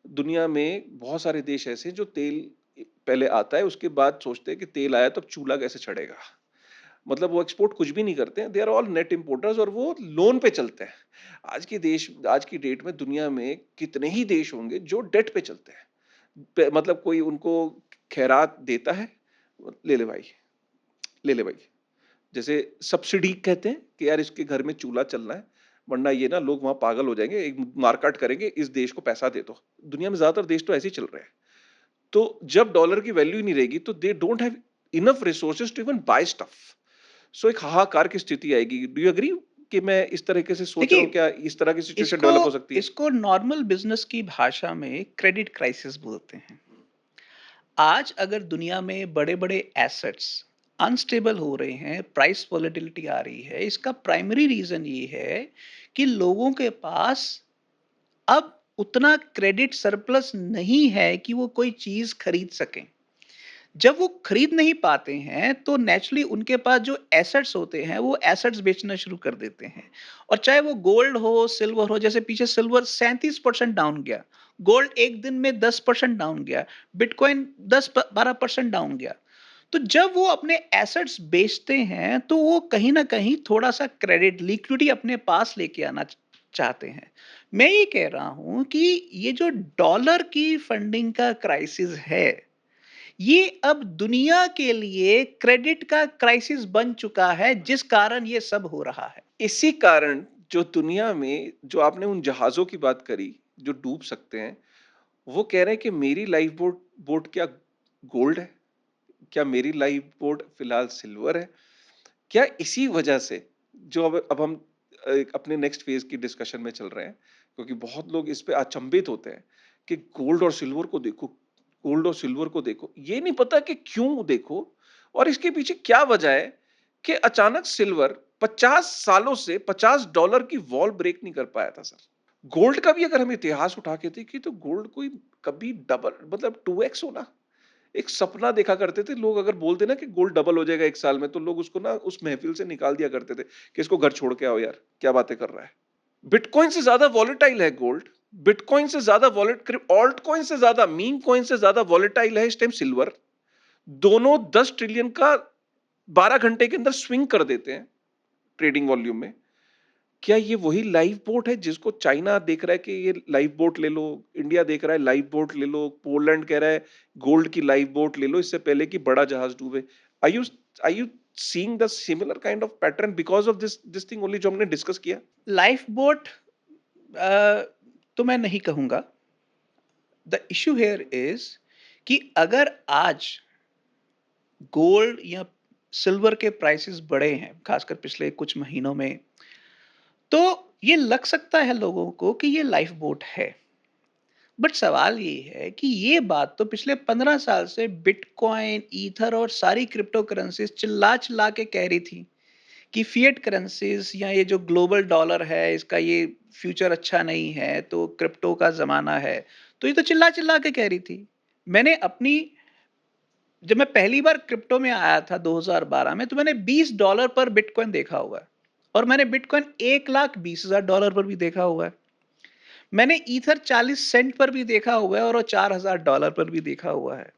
दुनिया में बहुत सारे देश ऐसे हैं जो तेल पहले आता है, उसके बाद सोचते हैं कि तेल आया तो अब चूल्हा कैसे चढ़ेगा। मतलब वो एक्सपोर्ट कुछ भी नहीं करते हैं, they are all net importers और वो लोन पे चलते हैं। आज की डेट में दुनिया में कितने ही देश होंगे जो डेट पे चलते हैं। मतलब कोई उनको खैरात देता है, ले ले भाई, ले ले भाई। जैसे सब्सिडी कहते हैं कि यार इसके घर में चूल्हा चलना है, वरना ये ना लोग वहां पागल हो जाएंगे, एक मारकाट करेंगे, इस देश को पैसा दे दो। दुनिया में ज्यादातर देश तो ऐसे ही चल रहे हैं। तो जब डॉलर की वैल्यू ही नहीं रहेगी तो they don't have enough resources to even buy stuff. So एक हाहाकार की स्थिति आएगी। डू यू एग्री कि मैं इस तरीके से सोच रहा देखिए, हूँ, क्या इस तरह की सिचुएशन इसको डेवलप हो सकती है? इसको नॉर्मल बिजनेस की भाषा में क्रेडिट क्राइसिस बोलते हैं। आज अगर दुनिया में बड़े-बड़े एसेट्स अनस्टेबल हो रहे हैं, प्राइस वोलेटिलिटी आ रही है, इसका प्राइमरी रीजन ये है कि लोगों के पास अब उतना क्रेडिट सरप्लस नहीं है कि वो कोई चीज खरीद सकें। जब वो खरीद नहीं पाते हैं, तो नेचुरली उनके पास जो एसेट्स होते हैं, वो एसेट्स बेचना शुरू कर देते हैं। और चाहे वो गोल्ड हो, सिल्वर हो, जैसे पीछे सिल्वर 37% डाउन गया, गोल्ड एक दिन में 10% डाउन गया, बिटकॉइन 10-12% डाउन गया। तो जब वो अपने एसेट्स बेचते हैं, तो वो कहीं ना कहीं थोड़ा सा क्रेडिट लिक्विडिटी अपने पास लेके आना चाहते हैं। मैं ये कह रहा हूं कि ये जो डॉलर की फंडिंग का क्राइसिस है, ये अब दुनिया के लिए क्रेडिट का क्राइसिस बन चुका है, जिस कारण ये सब हो रहा है। इसी कारण जो दुनिया में जो आपने उन जहाजों की बात करी जो डूब सकते हैं, वो कह रहे हैं कि मेरी लाइफ बोट बोट क्या गोल्ड है? क्या मेरी लाइफ बोट फिलहाल सिल्वर है? क्या इसी वजह से जो अब हम अपने नेक्स्ट फेज की डिस्कशन में चल रहे हैं, क्योंकि बहुत लोग इस पे अचंभित होते हैं कि गोल्ड और सिल्वर को देखो, गोल्ड और सिल्वर को देखो, ये नहीं पता कि क्यों देखो और इसके पीछे क्या वजह है कि अचानक सिल्वर 50 सालों से $50 की वॉल ब्रेक नहीं कर पाया था सर। गोल्ड का भी अगर हम इतिहास उठा के देखें तो गोल्ड कोई कभी डबल मतलब 2x होना एक सपना देखा करते थे लोग। अगर बोलते ना कि गोल्ड डबल हो जाएगा एक साल में, तो लोग उसको ना उस महफिल से निकाल दिया करते थे कि इसको घर छोड़ के आओ यार, क्या बातें कर रहा है। बिटकॉइन से ज्यादा वॉलेटाइल है गोल्ड। बिटकॉइन से ज्यादा वॉलेट ऑल्ट कॉइन से ज्यादा मीम कॉइन से ज्यादा वॉलेटाइल है इस टाइम सिल्वर। दोनों 10 ट्रिलियन का 12 घंटे के अंदर स्विंग कर देते हैं ट्रेडिंग वॉल्यूम में। क्या ये वही लाइफ बोट है जिसको चाइना देख रहा है कि ये लाइफ बोट ले लो, इंडिया देख रहा है लाइफ बोट ले लो, पोलैंड कह रहा है गोल्ड की लाइफ बोट ले लो इससे पहले कि बड़ा जहाज डूबे। Are you seeing the similar kind of pattern because of this thing only जो हमने डिस्कस किया? लाइफ बोट तो मैं नहीं कहूंगा। द इश्यू हेयर इज कि अगर आज गोल्ड या सिल्वर के प्राइसेस बढ़े हैं, खासकर पिछले कुछ महीनों में, तो ये लग सकता है लोगों को कि ये लाइफ बोट है। बट सवाल ये है कि ये बात तो पिछले 15 साल से बिटकॉइन, ईथर और सारी क्रिप्टो करेंसीज चिल्ला चिल्ला के कह रही थी कि फिएट करेंसीज या ये जो ग्लोबल डॉलर है, इसका ये फ्यूचर अच्छा नहीं है, तो क्रिप्टो का जमाना है। तो ये तो चिल्ला चिल्ला के कह रही थी। मैंने अपनी जब मैं पहली बार क्रिप्टो में आया था 2012 में, तो मैंने $20 पर बिटकॉइन देखा हुआ है, और मैंने बिटकॉइन $1,20,000 पर भी देखा हुआ है। मैंने ईथर 40 सेंट पर भी देखा हुआ है, और वो $4,000 पर भी देखा हुआ है।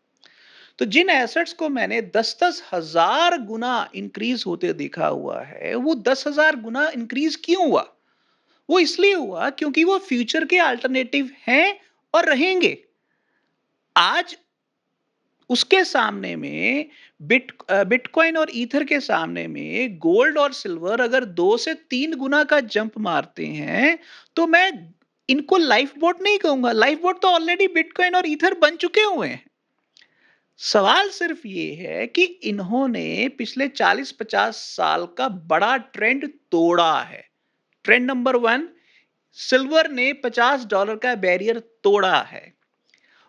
तो जिन एसेट्स को मैंने 10-10 हजार गुना इंक्रीज होते देखा हुआ है, वो 10,000 गुना इंक्रीज क्यों हुआ? वो इसलिए हुआ क्योंकि वो फ्यूचर के अल्टरनेटिव हैं, और रहेंगे। आज उसके सामने में बिटकॉइन और ईथर के सामने में गोल्ड और सिल्वर अगर 2 से 3 गुना का जंप मारते हैं, तो मैं इनको लाइफ बोट नहीं कहूँगा। लाइफ बोट तो ऑलरेडी बिटकॉइन और ईथर बन चुके हुए हैं। सवाल सिर्फ ये है कि इन्होंने पिछले 40-50 साल का बड़ा ट्रेंड तोड़ा है। ट्रेंड नंबर 1, सिल्वर ने $50 का बैरियर तोड़ा है।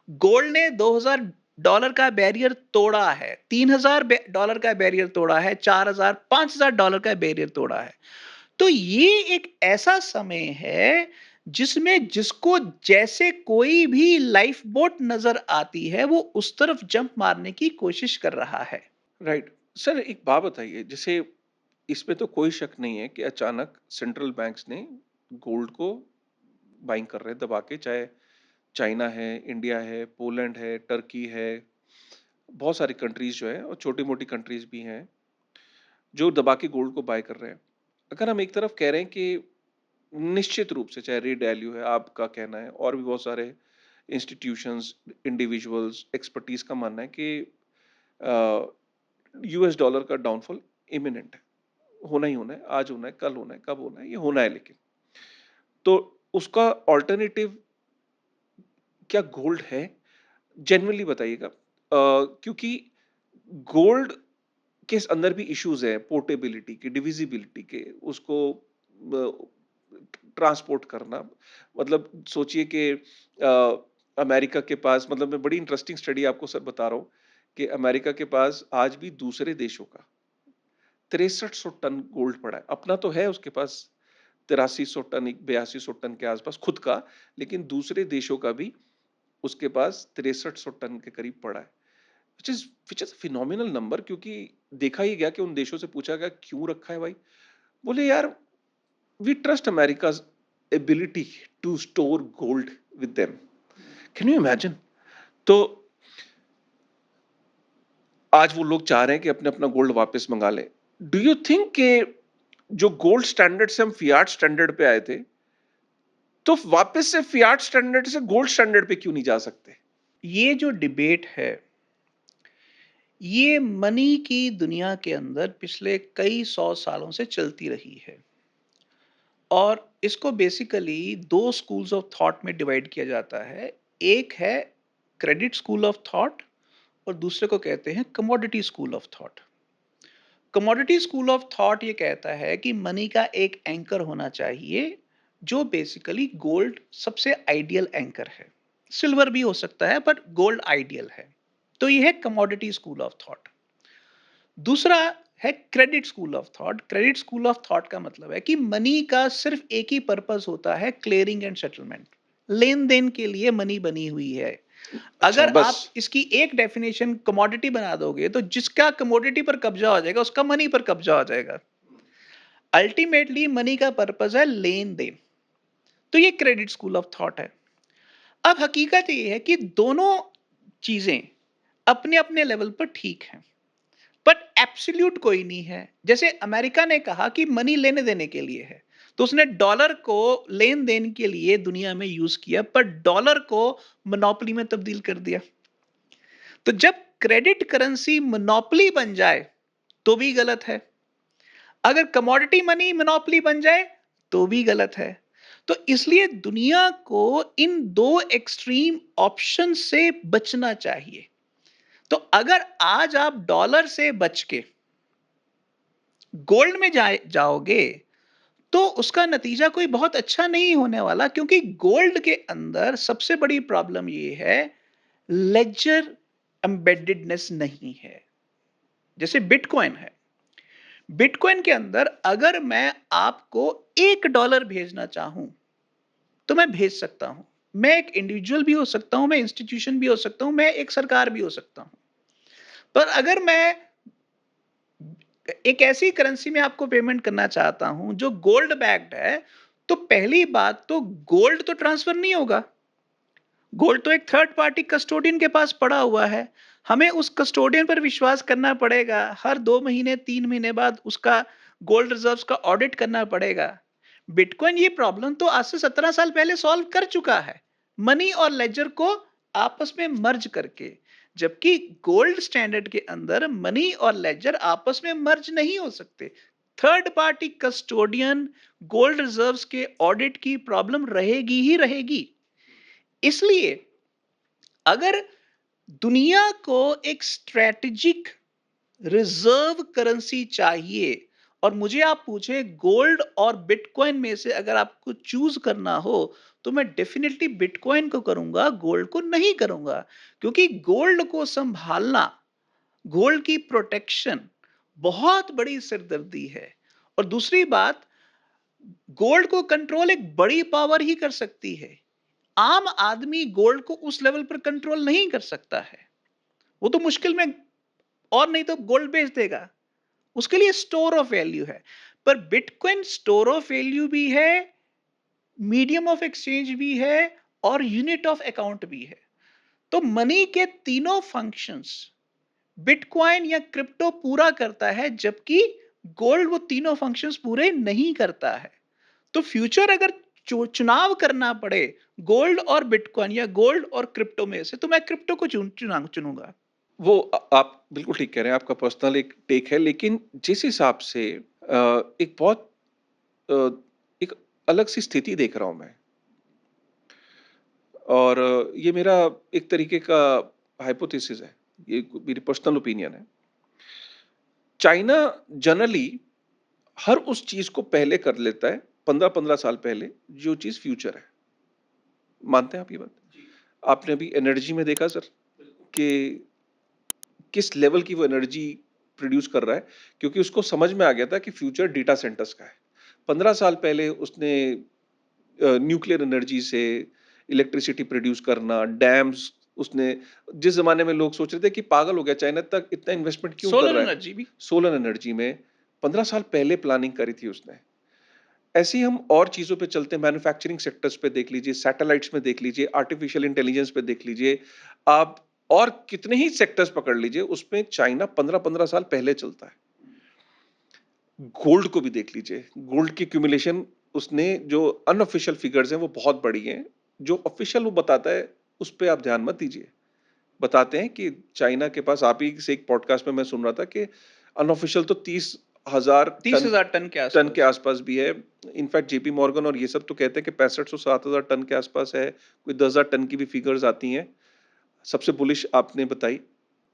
गोल्ड ने $2000 का बैरियर तोड़ा है, $3000 का बैरियर तोड़ा है, 4000 $5000 का बैरियर तोड़ा है। तो ये एक ऐसा समय है जिसमें जिसको जैसे कोई भी लाइफ बोट नजर आती है वो उस तरफ जंप मारने की कोशिश कर रहा है। राइट। सर एक बात बताइए, जैसे इसमें तो कोई शक नहीं है कि अचानक सेंट्रल बैंक्स ने गोल्ड को बाइंग कर रहे हैं दबा के, चाहे चाइना है, इंडिया है, पोलैंड है, टर्की है, बहुत सारी कंट्रीज जो है और छोटी मोटी कंट्रीज भी हैं जो दबा के गोल्ड को बाय कर रहे हैं। अगर हम एक तरफ कह रहे हैं कि निश्चित रूप से, चाहे रे वैल्यू है आपका कहना है और भी बहुत सारे इंस्टीट्यूशंस, इंडिविजुअल्स, एक्सपर्टीज का मानना है कि यूएस डॉलर का डाउनफॉल इमिनेंट है, होना ही होना है, आज होना है, कल होना है, कब होना है, ये होना है। लेकिन तो उसका ऑल्टरनेटिव क्या गोल्ड है? जेन्युइनली बताइएगा, क्योंकि गोल्ड के अंदर भी इश्यूज है, पोर्टेबिलिटी के, डिविजिबिलिटी के, उसको ट्रांसपोर्ट करना। मतलब सोचिए कि अमेरिका के पास, मतलब मैं बड़ी इंटरेस्टिंग स्टडी आपको सर बता रहा हूँ कि अमेरिका के पास आज भी दूसरे देशों का 6300 टन गोल्ड पड़ा है। अपना तो है उसके पास 8300 टन, 8200 टन के आसपास खुद का, लेकिन दूसरे देशों का भी उसके पास 6300 टन के करीब पड़ा है। विच इज फिनोमिनल नंबर, क्योंकि देखा ही गया कि उन देशों से पूछा गया क्यों रखा है भाई, बोले यार we trust America's ability to store gold with them. Can you imagine? तो आज वो लोग चाह रहे हैं कि अपने अपना गोल्ड वापस मंगा लें। डू यू थिंक कि जो गोल्ड स्टैंडर्ड से हम फियाट स्टैंडर्ड पे आए थे, तो वापस से फियाट स्टैंडर्ड से गोल्ड स्टैंडर्ड पे क्यों नहीं जा सकते? ये जो डिबेट है, ये मनी की दुनिया के अंदर पिछले कई 100 सालों से चलती रही है। और इसको बेसिकली 2 स्कूल्स ऑफ थॉट में डिवाइड किया जाता है। एक है क्रेडिट स्कूल ऑफ थॉट और दूसरे को कहते हैं commodity school of thought. Commodity school of thought ये कहता है कि मनी का एक एंकर होना चाहिए, जो बेसिकली गोल्ड सबसे आइडियल एंकर है। सिल्वर भी हो सकता है बट गोल्ड आइडियल है। तो ये है कमोडिटी स्कूल ऑफ थॉट। दूसरा है credit school of thought. Credit school of thought का मतलब है कि मनी का सिर्फ एक ही पर्पस होता है, क्लियरिंग एंड सेटलमेंट। लेन देन के लिए मनी बनी हुई है। अच्छा अगर बस। आप इसकी एक डेफिनेशन कमोडिटी बना दोगे तो जिसका कमोडिटी पर कब्जा हो जाएगा उसका मनी पर कब्जा हो जाएगा। अल्टीमेटली मनी का पर्पस है लेन देन। तो ये क्रेडिट स्कूल ऑफ थॉट है। अब हकीकत ये है कि दोनों चीजें अपने अपने लेवल पर ठीक हैं, बट एब्सोल्यूट कोई नहीं है। जैसे अमेरिका ने कहा कि मनी लेने देने के लिए है, तो उसने डॉलर को लेन देन के लिए दुनिया में यूज किया, पर डॉलर को मोनोपोली में तब्दील कर दिया। तो जब क्रेडिट करेंसी मोनोपोली बन जाए तो भी गलत है, अगर कमोडिटी मनी मोनोपोली बन जाए तो भी गलत है। तो इसलिए दुनिया को इन दो एक्सट्रीम ऑप्शन से बचना चाहिए। तो अगर आज आप डॉलर से बच के गोल्ड में जाओगे तो उसका नतीजा कोई बहुत अच्छा नहीं होने वाला, क्योंकि गोल्ड के अंदर सबसे बड़ी प्रॉब्लम ये है, लेजर एम्बेडेडनेस नहीं है। जैसे बिटकॉइन है, बिटकॉइन के अंदर अगर मैं आपको $1 भेजना चाहूं तो मैं भेज सकता हूं। मैं एक इंडिविजुअल भी हो सकता हूं, मैं इंस्टीट्यूशन भी हो सकता हूं, मैं एक सरकार भी हो सकता हूं। पर अगर मैं एक ऐसी करेंसी में आपको पेमेंट करना चाहता हूं जो गोल्ड बैक्ड है, तो पहली बात तो गोल्ड तो ट्रांसफर नहीं होगा। गोल्ड तो एक थर्ड पार्टी कस्टोडियन के पास पड़ा हुआ है। हमें उस कस्टोडियन पर विश्वास करना पड़ेगा। हर 2 महीने 3 महीने बाद उसका गोल्ड रिजर्व्स का ऑडिट करना पड़ेगा। बिटकॉइन ये प्रॉब्लम तो आज से 17 साल पहले सॉल्व कर चुका है। मनी और लेजर को आपस में मर्ज करके। जबकि गोल्ड स्टैंडर्ड के अंदर मनी और लेजर आपस में मर्ज नहीं हो सकते। Third party custodian gold reserves के ऑडिट की प्रॉब्लम रहेगी ही रहेगी। इसलिए अगर दुनिया को एक स्ट्रेटेजिक रिजर्व करेंसी चाहिए और मुझे आप पूछे गोल्ड और बिटकॉइन में से अगर आपको चूज करना हो, तो मैं डेफिनेटली बिटकॉइन को करूंगा, गोल्ड को नहीं करूंगा। क्योंकि गोल्ड को संभालना, गोल्ड की प्रोटेक्शन बहुत बड़ी सिरदर्दी है। और दूसरी बात, गोल्ड को कंट्रोल एक बड़ी पावर ही कर सकती है। आम आदमी गोल्ड को उस लेवल पर कंट्रोल नहीं कर सकता है। वो तो मुश्किल में और नहीं तो गोल्ड बेच देगा, उसके लिए स्टोर ऑफ वैल्यू है। पर बिटकॉइन स्टोर ऑफ वैल्यू भी है, मीडियम ऑफ एक्सचेंज भी है और यूनिट ऑफ अकाउंट भी है। तो मनी के तीनों फंक्शंस बिटकॉइन या क्रिप्टो पूरा करता है, जबकि गोल्ड वो तीनों फंक्शंस पूरे नहीं करता है। तो फ्यूचर अगर चुनाव करना पड़े गोल्ड और बिटकॉइन या गोल्ड और क्रिप्टो में से, तो मैं क्रिप्टो को चुनूंगा। वो आप बिल्कुल ठीक कह रहे हैं, आपका पर्सनल एक टेक है, लेकिन जिस हिसाब से एक बहुत अ, एक अलग सी स्थिति देख रहा हूं मैं, और ये मेरा एक तरीके का हाइपोथेसिस है, ये मेरी पर्सनल ओपिनियन है। चाइना जनरली हर उस चीज को पहले कर लेता है, 15-15 साल पहले, जो चीज फ्यूचर है। मानते हैं आप ये बात? आपने अभी एनर्जी में देखा सर कि किस लेवल की वो एनर्जी प्रोड्यूस कर रहा है, क्योंकि उसको समझ में आ गया था कि फ्यूचर डेटा सेंटर्स का है। 15 साल पहले उसने न्यूक्लियर एनर्जी से इलेक्ट्रिसिटी प्रोड्यूस करना, डैम्स, उसने, जिस जमाने में लोग सोच रहे थे कि पागल हो गया चाइना, तक इतना इन्वेस्टमेंट क्यों कर सोलर रहा है एनर्जी भी। सोलर एनर्जी में, 15 साल पहले प्लानिंग करी थी उसने। ऐसे ही हम और चीजों पे चलते हैं, मैन्युफैक्चरिंग सेक्टर्स पे देख लीजिए, सैटेलाइट्स में देख लीजिए, आर्टिफिशियल इंटेलिजेंस पे देख लीजिए आप, और कितने ही सेक्टर्स पकड़ लीजिए, उसमें चाइना 15-15 साल पहले चलता है। गोल्ड को भी देख लीजिए, गोल्ड की क्यूमुलेशन, उसने जो अनऑफिशियल फिगर्स हैं वो बहुत बड़ी हैं, जो ऑफिशियल वो बताता है उस पे आप ध्यान मत दीजिए। बताते हैं कि चाइना के पास, आप ही से एक पॉडकास्ट में मैं सुन रहा था कि अनऑफिशियल तो 30,000 तीस टन हजार टन के टन के आसपास। आसपास भी है। इनफैक्ट जेपी मॉर्गन और ये सब तो कहते हैं कि 6500-7000 टन के आसपास है, कोई 10,000 टन की भी फिगर्स आती हैं। सबसे बुलिश आपने बताई।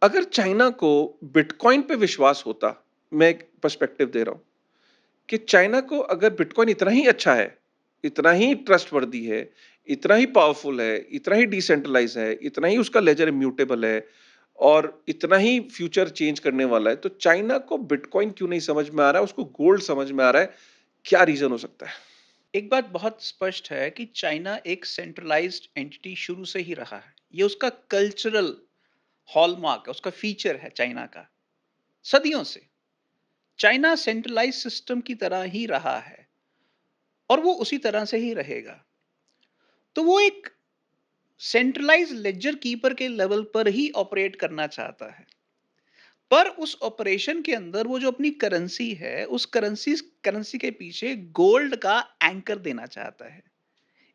अगर चाइना को बिटकॉइन पे विश्वास होता, मैं एक पर्सपेक्टिव दे रहा हूं कि चाइना को अगर बिटकॉइन इतना ही अच्छा है, इतना ही ट्रस्टवर्दी है, इतना ही पावरफुल है, इतना ही डिसेंट्रलाइज है, इतना ही उसका लेजर इम्यूटेबल है और इतना ही फ्यूचर चेंज करने वाला है, तो चाइना को बिटकॉइन क्यों नहीं समझ में आ रहा है, उसको गोल्ड समझ में आ रहा है? क्या रीजन हो सकता है? एक बात बहुत स्पष्ट है कि चाइना एक सेंट्रलाइज्ड एंटिटी शुरू से ही रहा है। ये उसका कल्चरल हॉलमार्क है, उसका फीचर है चाइना का। सदियों से चाइना सेंट्रलाइज सिस्टम की तरह ही रहा है और वो उसी तरह से ही रहेगा। तो वो एक सेंट्रलाइज लेजर कीपर के लेवल पर ही ऑपरेट करना चाहता है। पर उस ऑपरेशन के अंदर वो जो अपनी करेंसी है, उस करेंसी करेंसी के पीछे गोल्ड का एंकर देना चाहता है।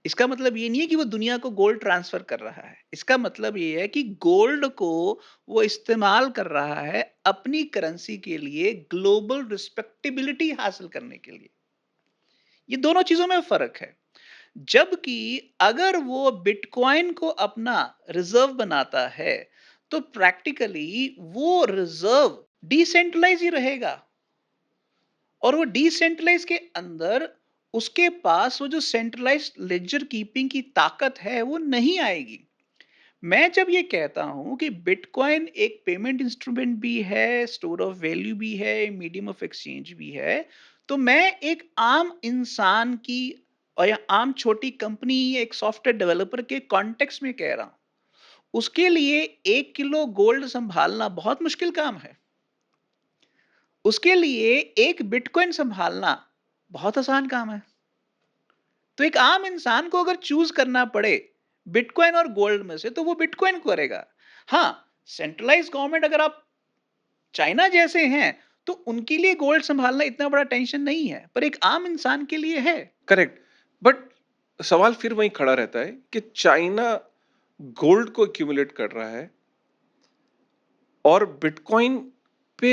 इसका मतलब ये नहीं है कि वो दुनिया को गोल्ड ट्रांसफर कर रहा है। इसका मतलब ये है कि गोल्ड को वो इस्तेमाल कर रहा है अपनी करेंसी के लिए, ग्लोबल रिस्पेक्टेबिलिटी हासिल करने के लिए। ये दोनों चीजों में फर्क है। जबकि अगर वो बिटकॉइन को अपना रिजर्व बनाता है, तो प्रैक्टिकली वो रिजर्व डिसेंट्रलाइज ही रहेगा। और वो डिसेंट्रलाइज के अंदर उसके पास वो जो सेंट्रलाइज्ड लेजर कीपिंग की ताकत है वो नहीं आएगी। मैं जब ये कहता हूं कि बिटकॉइन एक पेमेंट इंस्ट्रूमेंट भी है, स्टोर ऑफ वैल्यू भी है, मीडियम ऑफ एक्सचेंज भी है, तो मैं एक आम इंसान की और या आम छोटी कंपनी या एक सॉफ्टवेयर डेवलपर के कॉन्टेक्स्ट में कह रहा हूं। उसके लिए 1 किलो गोल्ड संभालना बहुत मुश्किल काम है। उसके लिए एक बिटकॉइन संभालना बहुत आसान काम है। तो एक आम इंसान को अगर चूज करना पड़े बिटकॉइन और गोल्ड में से, तो वो बिटकॉइन करेगा। हाँ, सेंट्रलाइज गवर्नमेंट अगर आप चाइना जैसे हैं, तो उनके लिए गोल्ड संभालना इतना बड़ा टेंशन नहीं है, पर एक आम इंसान के लिए है। करेक्ट, बट सवाल फिर वहीं खड़ा रहता है कि चाइना गोल्ड को एक्यूमुलेट कर रहा है और बिटकॉइन पे,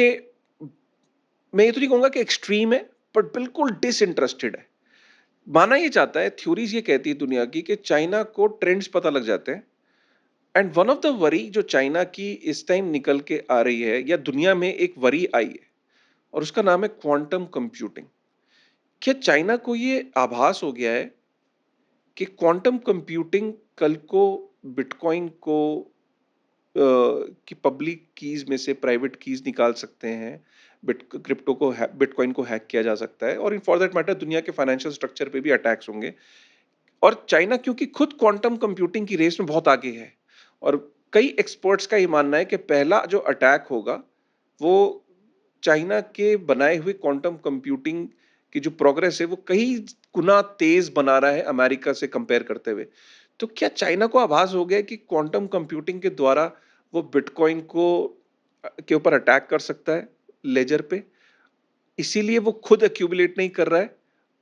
मैं ये तो नहीं कहूंगा कि एक्सट्रीम है, बट बिल्कुल डिसइंटरेस्टेड है। माना ये जाता है, थ्योरीज ये कहती है दुनिया की, कि चाइना को ट्रेंड्स पता लग जाते हैं। And one of the worry जो चाइना की इस टाइम निकल के आ रही है, या दुनिया में एक वरी आई है, और उसका नाम है क्वांटम कंप्यूटिंग। क्या चाइना को ये आभास हो गया है कि क्वांटम कंप्यूटिंग कल को बिटकॉइन को की पब्लिक कीज में से प्राइवेट कीज निकाल सकते हैं, बिटकॉइन को हैक किया जा सकता है, और इन फॉर दैट मैटर दुनिया के फाइनेंशियल स्ट्रक्चर पे भी अटैक्स होंगे। और चाइना क्योंकि खुद क्वांटम कंप्यूटिंग की रेस में बहुत आगे है, और कई एक्सपर्ट्स का ये मानना है कि पहला जो अटैक होगा वो चाइना के बनाए हुए क्वांटम कंप्यूटिंग की जो प्रोग्रेस है वो कई गुना तेज बना रहा है अमेरिका से कंपेयर करते हुए। तो क्या चाइना को आभास हो गया कि क्वांटम कंप्यूटिंग के द्वारा वो बिटकॉइन को के ऊपर अटैक कर सकता है लेजर पे, इसीलिए वो खुद एक्यूमुलेट नहीं कर रहा है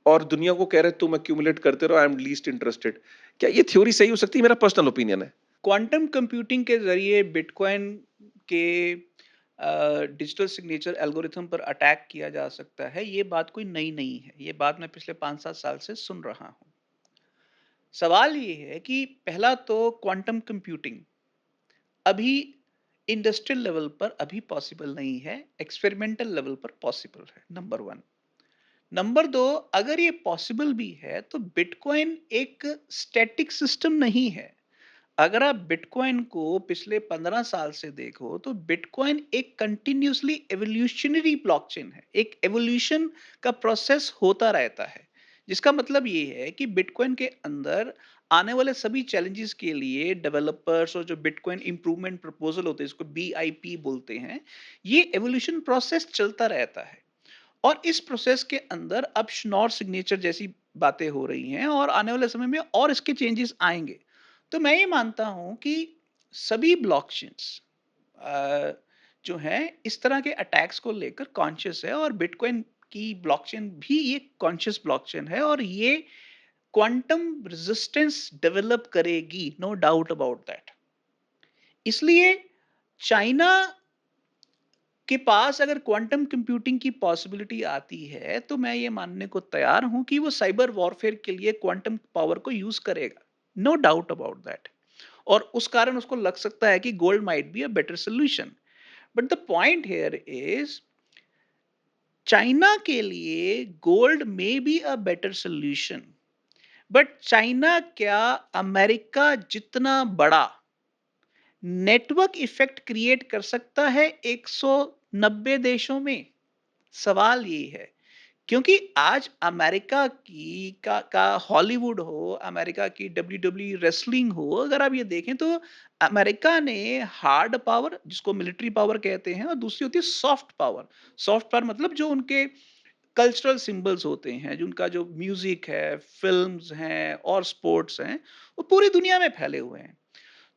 और दुनिया को कह रहा है तुम एक्यूमुलेट करते रहो, आई एम लीस्ट इंटरेस्टेड? क्या ये थ्योरी सही हो सकती है? मेरा पर्सनल ओपिनियन है। क्वांटम कंप्यूटिंग के ज़रिए बिटकॉइन के डिजिटल सिग्नेचर एल्गोरिथम पर अटैक किया जा सकता है, ये बात कोई नई नहीं है। ये बात मैं पिछले 5-7 साल से सुन रहा हूँ। सवाल ये है कि पहला तो क्वांटम कंप्यूटिंग अभी इंडस्ट्रियल लेवल पर अभी पॉसिबल नहीं है, एक्सपेरिमेंटल लेवल पर पॉसिबल है, नंबर 1। नंबर 2, अगर ये पॉसिबल भी है तो बिटकॉइन एक स्टैटिक सिस्टम नहीं है। अगर आप बिटकॉइन को पिछले 15 साल से देखो तो बिटकॉइन एक कंटिन्यूसली एवोल्यूशनरी ब्लॉकचेन है। एक एवोल्यूशन का प्रोसेस होता रहता है, जिसका मतलब ये है कि बिटकॉइन के अंदर आने वाले सभी चैलेंजेस के लिए डेवलपर्स और जो बिटकॉइन इंप्रूवमेंट प्रपोजल होते हैं, इसको बीआईपी बोलते हैं, ये एवोल्यूशन प्रोसेस चलता रहता है। और इस प्रोसेस के अंदर अब श्नॉर सिग्नेचर जैसी बातें हो रही हैं और आने वाले समय में और इसके चेंजेस आएंगे। तो मैं ये मानता हूं कि सभी ब्लॉकचेन्स जो हैं इस तरह के अटैक्स को लेकर कॉन्शियस है, और बिटकॉइन की ब्लॉकचेन भी ये कॉन्शियस ब्लॉकचेन है, और ये क्वांटम रेजिस्टेंस डेवलप करेगी, नो डाउट अबाउट दैट। इसलिए चाइना के पास अगर क्वांटम कंप्यूटिंग की पॉसिबिलिटी आती है तो मैं ये मानने को तैयार हूं कि वो साइबर वॉरफेयर के लिए क्वांटम पावर को यूज करेगा, नो डाउट अबाउट दैट। और उस कारण उसको लग सकता है कि gold might be a better solution. But the point here is, China के लिए गोल्ड में be a better solution, but China क्या अमेरिका जितना बड़ा नेटवर्क इफेक्ट क्रिएट कर सकता है 190 देशों में? सवाल ये है। क्योंकि आज अमेरिका की का हॉलीवुड हो, अमेरिका की डब्ल्यूडब्ल्यू रेसलिंग हो, अगर आप ये देखें तो अमेरिका ने हार्ड पावर, जिसको मिलिट्री पावर कहते हैं, और दूसरी होती है सॉफ्ट पावर। सॉफ्ट पावर मतलब जो उनके कल्चरल सिंबल्स होते हैं, जो उनका जो म्यूजिक है, फिल्म्स हैं और स्पोर्ट्स हैं, वो पूरी दुनिया में फैले हुए हैं।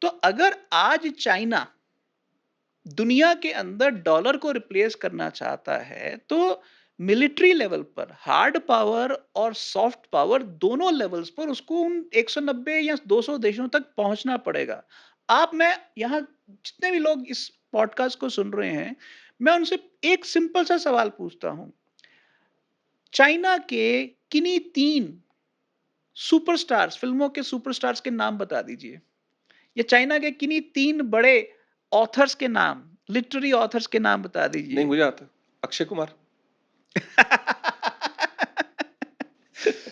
तो अगर आज चाइना दुनिया के अंदर डॉलर को रिप्लेस करना चाहता है तो मिलिट्री लेवल पर हार्ड पावर और सॉफ्ट पावर दोनों लेवल्स पर उसको उन 190 या 200 देशों तक पहुंचना पड़ेगा। आप, मैं यहाँ जितने भी लोग इस पॉडकास्ट को सुन रहे हैं, मैं उनसे एक सिंपल सा सवाल पूछता हूं। चाइना के किन्हीं 3 सुपरस्टार्स, फिल्मों के सुपरस्टार्स के नाम बता दीजिए, या चाइना के किन्हीं 3 बड़े ऑथर्स के नाम, लिटरेरी ऑथर्स के नाम बता नहीं, दीजिए। मुझे आता है। Akshay Kumar.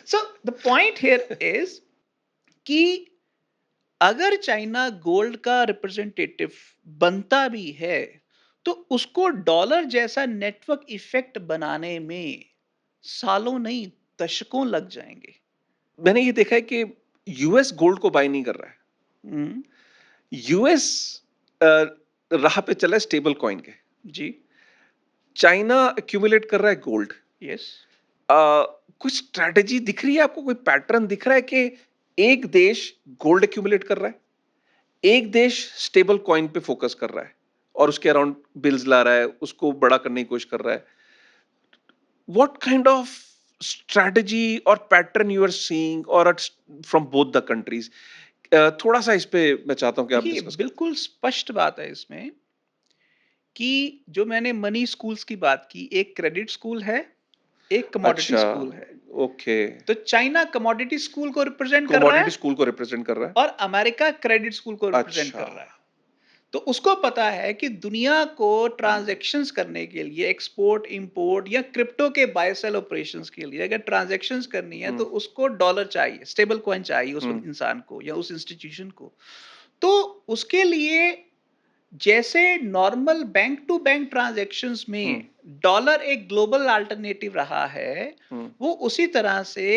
So the point here is कि अगर चाइना गोल्ड का रिप्रेजेंटेटिव बनता भी है तो उसको डॉलर जैसा नेटवर्क इफेक्ट बनाने में सालों नहीं, दशकों लग जाएंगे। मैंने ये देखा है कि यूएस गोल्ड को बाय नहीं कर रहा है। हम्म। यूएस राह पे चला है स्टेबल कॉइन के। जी। चाइना एक्यूमुलेट कर रहा है गोल्ड। यस। कुछ स्ट्रेटेजी दिख रही है आपको? कोई पैटर्न दिख रहा है कि एक देश गोल्ड एक्यूमुलेट कर रहा है, एक देश स्टेबल कॉइन पे फोकस कर रहा है और उसके अराउंड बिल्स ला रहा है, उसको बड़ा करने की कोशिश कर रहा है? What kind of strategy or pattern you are seeing or from both the countries? थोड़ा सा इस पे मैं चाहता हूँ कि आप देखिए, डिस्कस करें। बिल्कुल स्पष्ट बात है इसमें कि जो मैंने मनी स्कूल्स की बात की, एक क्रेडिट स्कूल है, एक कमोडिटी अच्छा, स्कूल है। ओके। तो चाइना कमोडिटी स्कूल को रिप्रेजेंट कर रहा कमोडिटी है स्कूल को रिप्रेजेंट कर रहा है। और अमेरिका क्रेडिट स्कूल को रिप्रेजेंट अच्छा। कर रहा है। तो उसको पता है कि दुनिया को ट्रांजैक्शंस करने के लिए एक्सपोर्ट, इंपोर्ट या क्रिप्टो के बाय सेल ऑपरेशंस के लिए अगर ट्रांजैक्शंस करनी है तो हुँ, उसको डॉलर चाहिए, स्टेबल कॉइन चाहिए उस हुँ, इंसान को या उस इंस्टीट्यूशन को। तो उसके लिए जैसे normal bank to bank transactions हुँ, में डॉलर एक ग्लोबल अल्टरनेटिव रहा है, हुँ, वो उसी तरह से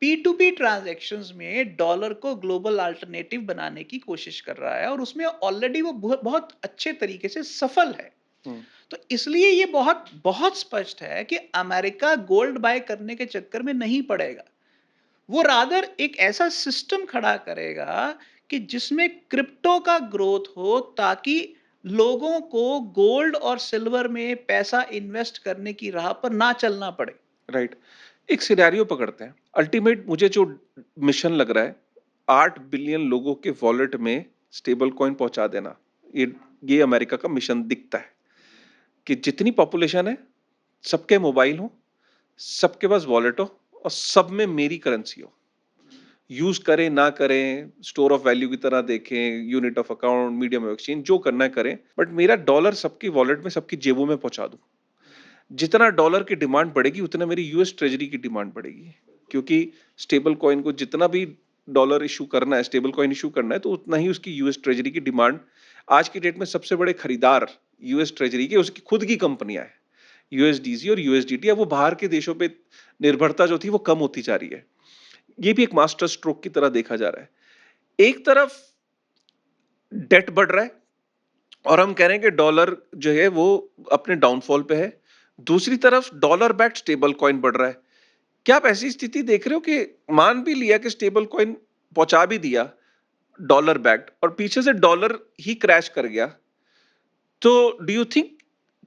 पी टू पी ट्रांजैक्शंस में डॉलर को ग्लोबल अल्टरनेटिव बनाने की कोशिश कर रहा है और उसमें ऑलरेडी वो बहुत बहुत अच्छे तरीके से सफल है। हुँ, तो इसलिए ये बहुत बहुत स्पष्ट है कि अमेरिका गोल्ड बाय करने के चक्कर में नहीं पड़ेगा। वो रादर एक ऐसा सिस्टम खड़ा करेगा कि जिसमें क्रिप्टो का ग्रोथ हो ताकि लोगों को गोल्ड और सिल्वर में पैसा इन्वेस्ट करने की राह पर ना चलना पड़े। राइट। एक सिनेरियो पकड़ते हैं। अल्टीमेट मुझे जो मिशन लग रहा है, 8 बिलियन लोगों के वॉलेट में स्टेबल कॉइन पहुँचा देना। ये अमेरिका का मिशन दिखता है कि जितनी पॉपुलेशन है, सबके मोबाइल हों, सबके पास वॉलेट हो और सब में मेरी करेंसी हो। यूज़ करें, ना करें, स्टोर ऑफ वैल्यू की तरह देखें, unit of account, medium of exchange जो करना है करें, बट मेरा डॉलर सबकी वॉलेट में, सबकी जेबों में पहुँचा दूँ। जितना डॉलर की डिमांड बढ़ेगी, उतना मेरी यूएस ट्रेजरी की डिमांड बढ़ेगी। क्योंकि स्टेबल कॉइन को जितना भी डॉलर इश्यू करना है, स्टेबल कॉइन इश्यू करना है, तो उतना ही उसकी यूएस ट्रेजरी की डिमांड आज की डेट में सबसे बड़े खरीदार यूएस ट्रेजरी के उसकी खुद की कंपनियां हैं। यूएसडीसी और यूएसडीटी, अब वो बाहर के देशों पे निर्भरता जो थी वो कम होती जा रही है। ये भी एक मास्टर स्ट्रोक की तरह देखा जा रहा है। एक तरफ डेट बढ़ रहा है और हम कह रहे हैं कि डॉलर जो है वो अपने डाउनफॉल पे है। दूसरी तरफ डॉलर बैक्ड स्टेबल कॉइन बढ़ रहा है। क्या आप ऐसी स्थिति देख रहे हो कि मान भी लिया कि स्टेबल कॉइन पहुंचा भी दिया डॉलर बैक्ड और पीछे से डॉलर ही क्रैश कर गया, तो डू यू थिंक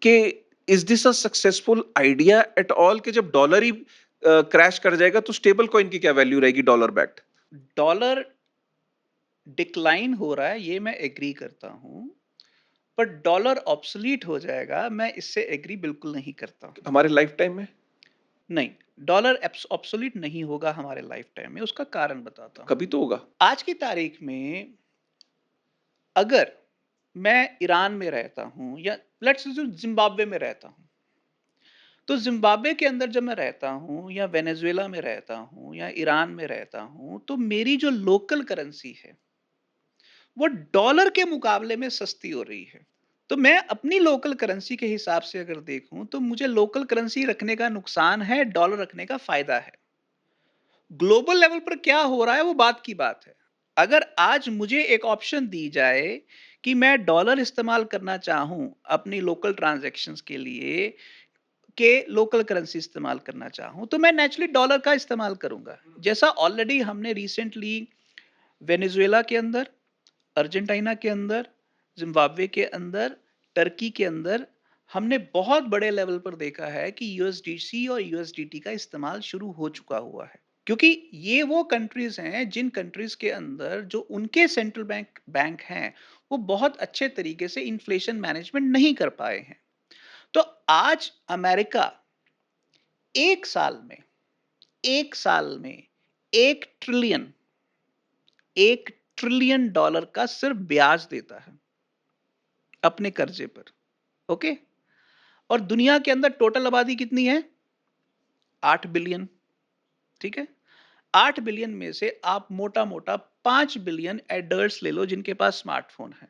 कि is this a successful idea at all कि जब डॉलर ही क्रैश कर जाएगा तो स्टेबल कॉइन की क्या वैल्यू रहेगी डॉलर बैक्ड? डॉलर डिक्लाइन हो रहा है, ये मैं एग्री करता हूं, पर डॉलर ऑब्सोलीट हो जाएगा, मैं इससे एग्री बिल्कुल नहीं करता हूं। हमारे लाइफ टाइम में नहीं, डॉलर ऑब्सोलीट नहीं होगा हमारे लाइफ टाइम में। उसका कारण बताता हूं। कभी तो होगा। आज की तारीख में अगर मैं ईरान में रहता हूं या लेट्स से जिम्बाब्वे में रहता हूं, तो जिम्बाब्वे के अंदर जब मैं रहता हूं या वेनेजुएला में रहता हूं या ईरान में रहता हूं, तो मेरी जो लोकल करेंसी है वो डॉलर के मुकाबले में सस्ती हो रही है। तो मैं अपनी लोकल करेंसी के हिसाब से अगर देखूं तो मुझे लोकल करेंसी रखने का नुकसान है, डॉलर रखने का फायदा है। ग्लोबल लेवल पर क्या हो रहा है वो बात की बात है। अगर आज मुझे एक ऑप्शन दी जाए कि मैं डॉलर इस्तेमाल करना चाहूं अपनी लोकल ट्रांजैक्शंस के लिए, के लोकल करेंसी इस्तेमाल करना चाहूं, तो मैं नेचुरली डॉलर का इस्तेमाल करूंगा। जैसा ऑलरेडी हमने रिसेंटली वेनेजुएला के अंदर, अर्जेंटीना के अंदर, जिम्बाब्वे के अंदर, टर्की के अंदर हमने बहुत बड़े लेवल पर देखा है कि यूएसडीसी और यूएसडीटी का इस्तेमाल शुरू हो चुका हुआ है। क्योंकि ये वो कंट्रीज हैं जिन कंट्रीज के अंदर जो उनके सेंट्रल बैंक बैंक हैं, वो बहुत अच्छे तरीके से इन्फ्लेशन मैनेजमेंट नहीं कर पाए हैं। तो आज अमेरिका एक साल में एक साल में 1 ट्रिलियन $1 ट्रिलियन का सिर्फ ब्याज देता है अपने कर्जे पर। ओके। और दुनिया के अंदर टोटल आबादी कितनी है? 8 बिलियन। ठीक है। 8 बिलियन में से आप मोटा मोटा 5 बिलियन एडल्ट्स ले लो जिनके पास स्मार्टफोन है।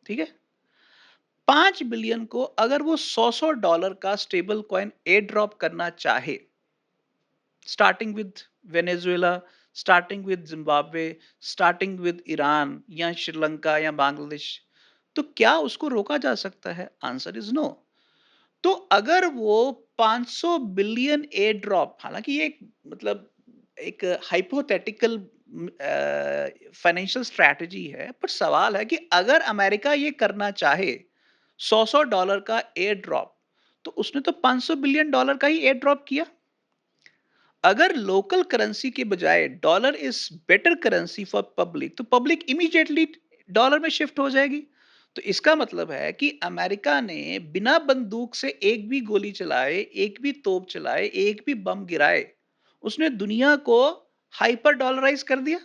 ठीक है। 5 बिलियन को अगर वो $100 का स्टेबल कॉइन एयर ड्रॉप करना चाहे, starting with Venezuela, starting with Zimbabwe, starting with Iran या श्रीलंका या बांग्लादेश, तो क्या उसको रोका जा सकता है? Answer is no. तो अगर वो 500 बिलियन एयर ड्रॉप, हालांकि ये एक मतलब एक हाइपोथेटिकल फाइनेंशियल स्ट्रैटेजी है, पर सवाल है कि अगर अमेरिका ये करना चाहे 100 $100 का एयर ड्रॉप, तो उसने तो 500 बिलियन डॉलर का ही एयर ड्रॉप किया। अगर लोकल करेंसी के बजाय dollar is better currency for public, तो पब्लिक इमीडिएटली डॉलर में शिफ्ट हो जाएगी। तो इसका मतलब है कि अमेरिका ने बिना बंदूक से एक भी गोली चलाए, एक भी तोप चलाए, एक भी बम गिराए, उसने दुनिया को हाइपर डॉलराइज कर दिया।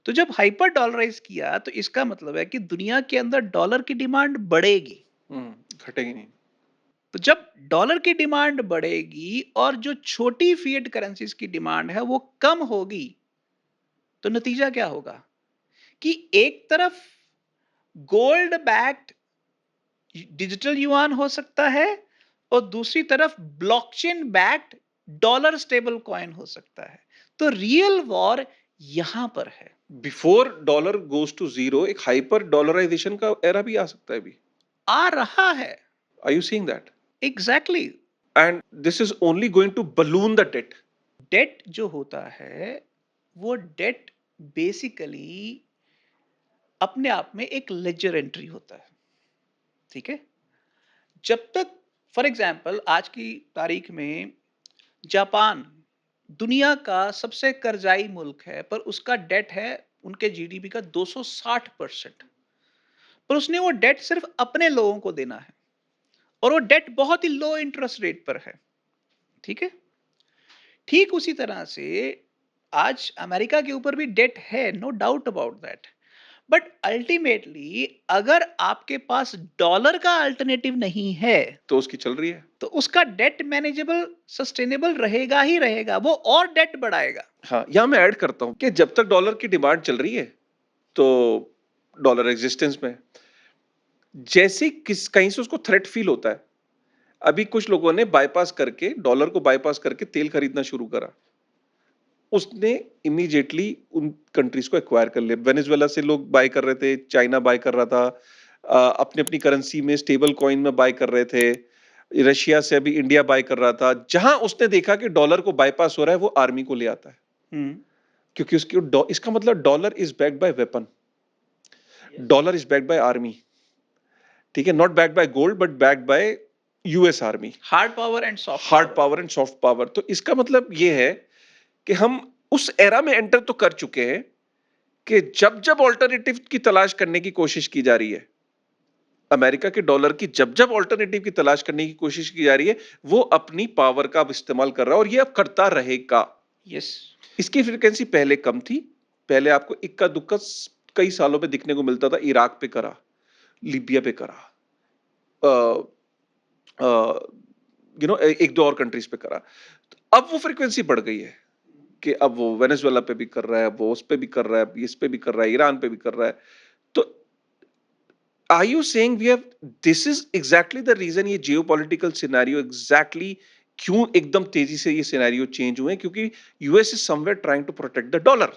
तो जब हाइपर डॉलराइज किया तो इसका मतलब है कि दुनिया के अंदर डॉलर की डिमांड बढ़ेगी। घटेगी नहीं। तो जब डॉलर की डिमांड बढ़ेगी और जो छोटी फिएट करेंसीज की डिमांड है वो कम होगी, तो नतीजा क्या होगा कि एक तरफ गोल्ड बैक्ड डिजिटल युआन हो सकता है और दूसरी तरफ blockchain backed dollar stable coin हो सकता है। तो रियल वॉर यहां पर है। Before dollar goes to zero एक हाइपर डॉलराइजेशन का एरा भी आ सकता है अभी। आ रहा है। Are you seeing that? Exactly. And this is only going to balloon the debt. Debt जो होता है वो डेट बेसिकली अपने आप में एक लेजर एंट्री होता है। ठीक है। जब तक फॉर एग्जांपल आज की तारीख में जापान दुनिया का सबसे कर्जाई मुल्क है, पर उसका डेट है उनके जीडीपी का 260%। पर उसने वो डेट सिर्फ अपने लोगों को देना है और वो डेट बहुत ही लो इंटरेस्ट रेट पर है। ठीक है। ठीक उसी तरह से आज अमेरिका के ऊपर भी डेट है, no doubt about that. But ultimately अगर आपके पास डॉलर का अल्टरनेटिव नहीं है तो उसकी चल रही है। तो उसका डेट मैनेजेबल सस्टेनेबल रहेगा ही रहेगा, वो और डेट बढ़ाएगा। हाँ, यहाँ मैं ऐड करता हूँ कि जब तक डॉलर की डिमांड चल रही है तो डॉलर एग्जिस्टेंस में है। जैसे किस कहीं से उसको थ्रेट फील होता है, अभी कुछ लोगों ने बाईपास करके डॉलर को बाईपास करके तेल खरीदना शुरू करा। उसने इमीडिएटली उन कंट्रीज को एक्वायर कर लिया। वेनेजुएला से लोग बाय कर रहे थे, चाइना बाय कर रहा था, अपनी अपनी करेंसी में स्टेबल कॉइन में बाय कर रहे थे। रशिया से अभी इंडिया बाय कर रहा था। जहां उसने देखा कि डॉलर को बाईपास हो रहा है, वो आर्मी को ले आता है, हम्म। क्योंकि इसका मतलब dollar is backed by weapon, dollar is backed by army. ठीक है, not backed by gold but backed by US army. Hard power and soft hard power. Power and soft power. तो इसका मतलब ये है कि हम उस एरा में एंटर तो कर चुके हैं कि जब जब ऑल्टरनेटिव की तलाश करने की कोशिश की जा रही है, अमेरिका के डॉलर की जब जब ऑल्टरनेटिव की तलाश करने की कोशिश की जा रही है, वो अपनी पावर का इस्तेमाल कर रहा है और ये अब करता रहेगा। यस। इसकी फ्रीक्वेंसी पहले कम थी। पहले आपको इक्का दुक्का कई सालों में दिखने को मिलता था। इराक पे करा, लीबिया पे करा, एक दो और कंट्रीज पे करा। तो अब वो फ्रीक्वेंसी बढ़ गई है कि अब वो वेनेजुएला पे भी कर रहा है, वो उस पे भी कर रहा है, इस पे भी कर रहा है, ईरान पे भी कर रहा है। तो are you saying we have this is exactly the reason ये जियोपॉलिटिकल सिनेरियो एग्जैक्टली क्यों एकदम तेजी से ये सिनेरियो चेंज हुए? क्योंकि US is somewhere trying to protect the dollar.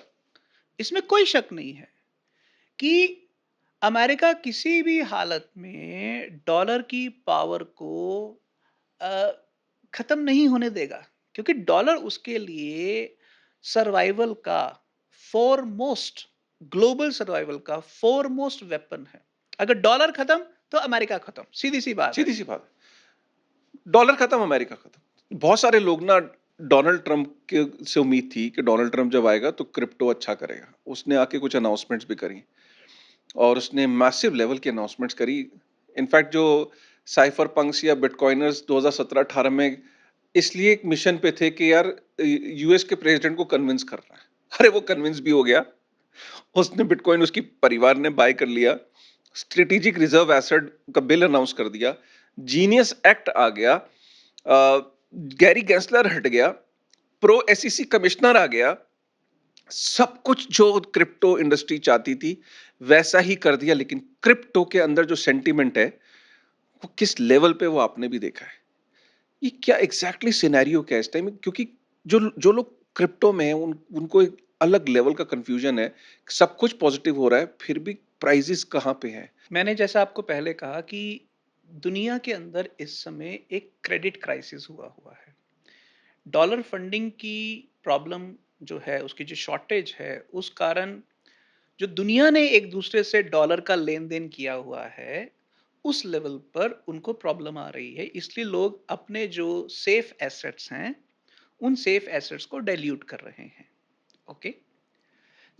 इसमें कोई शक नहीं है कि अमेरिका किसी भी हालत में डॉलर की पावर को अ, खत्म नहीं होने देगा, क्योंकि डॉलर उसके लिए सर्वाइवल का फोरमोस्ट, ग्लोबल सर्वाइवल का फोरमोस्ट वेपन है। अगर डॉलर खत्म तो अमेरिका खत्म, सीधी सी बात है। सीधी सी बात है, डॉलर खत्म, अमेरिका खत्म। बहुत सारे लोग ना डोनाल्ड ट्रंप के से उम्मीद थी कि डोनाल्ड ट्रंप जब आएगा तो क्रिप्टो अच्छा करेगा। उसने आके कुछ अनाउंसमेंट्स भी करी और उसने मैसिव लेवल की अनाउंसमेंट्स करी। इनफैक्ट जो साइफर पंक्स या बिटकॉइनर्स 2017-18 में इसलिए एक मिशन पे थे कि यार यूएस के प्रेसिडेंट को कन्विंस करना है। अरे वो कन्विंस भी हो गया। उसने बिटकॉइन उसकी परिवार ने बाय कर लिया। स्ट्रेटेजिक रिजर्व एसेट का बिल अनाउंस कर दिया। जीनियस एक्ट आ गया। गैरी गैंसलर हट गया। प्रो एसईसी कमिश्नर आ गया। सब कुछ जो क्रिप्टो इंडस्ट्री चाहती थी वैसा ही कर दिया। लेकिन क्रिप्टो के अंदर जो सेंटीमेंट है वो किस लेवल पे वो आपने भी देखा है। ये क्या एग्जैक्टली सिनेरियो क्या है इस टाइम? क्योंकि जो जो लोग क्रिप्टो में हैं उनको एक अलग लेवल का कंफ्यूजन है। सब कुछ पॉजिटिव हो रहा है फिर भी प्राइजेस कहाँ पे हैं? मैंने जैसा आपको पहले कहा कि दुनिया के अंदर इस समय एक क्रेडिट क्राइसिस हुआ हुआ है। डॉलर फंडिंग की प्रॉब्लम जो है, उसकी जो शॉर्टेज है, उस कारण जो दुनिया ने एक दूसरे से डॉलर का लेन देन किया हुआ है उस लेवल पर उनको प्रॉब्लम आ रही है। इसलिए लोग अपने जो सेफ एसेट्स हैं उन सेफ एसेट्स को डाइल्यूट कर रहे हैं। ओके,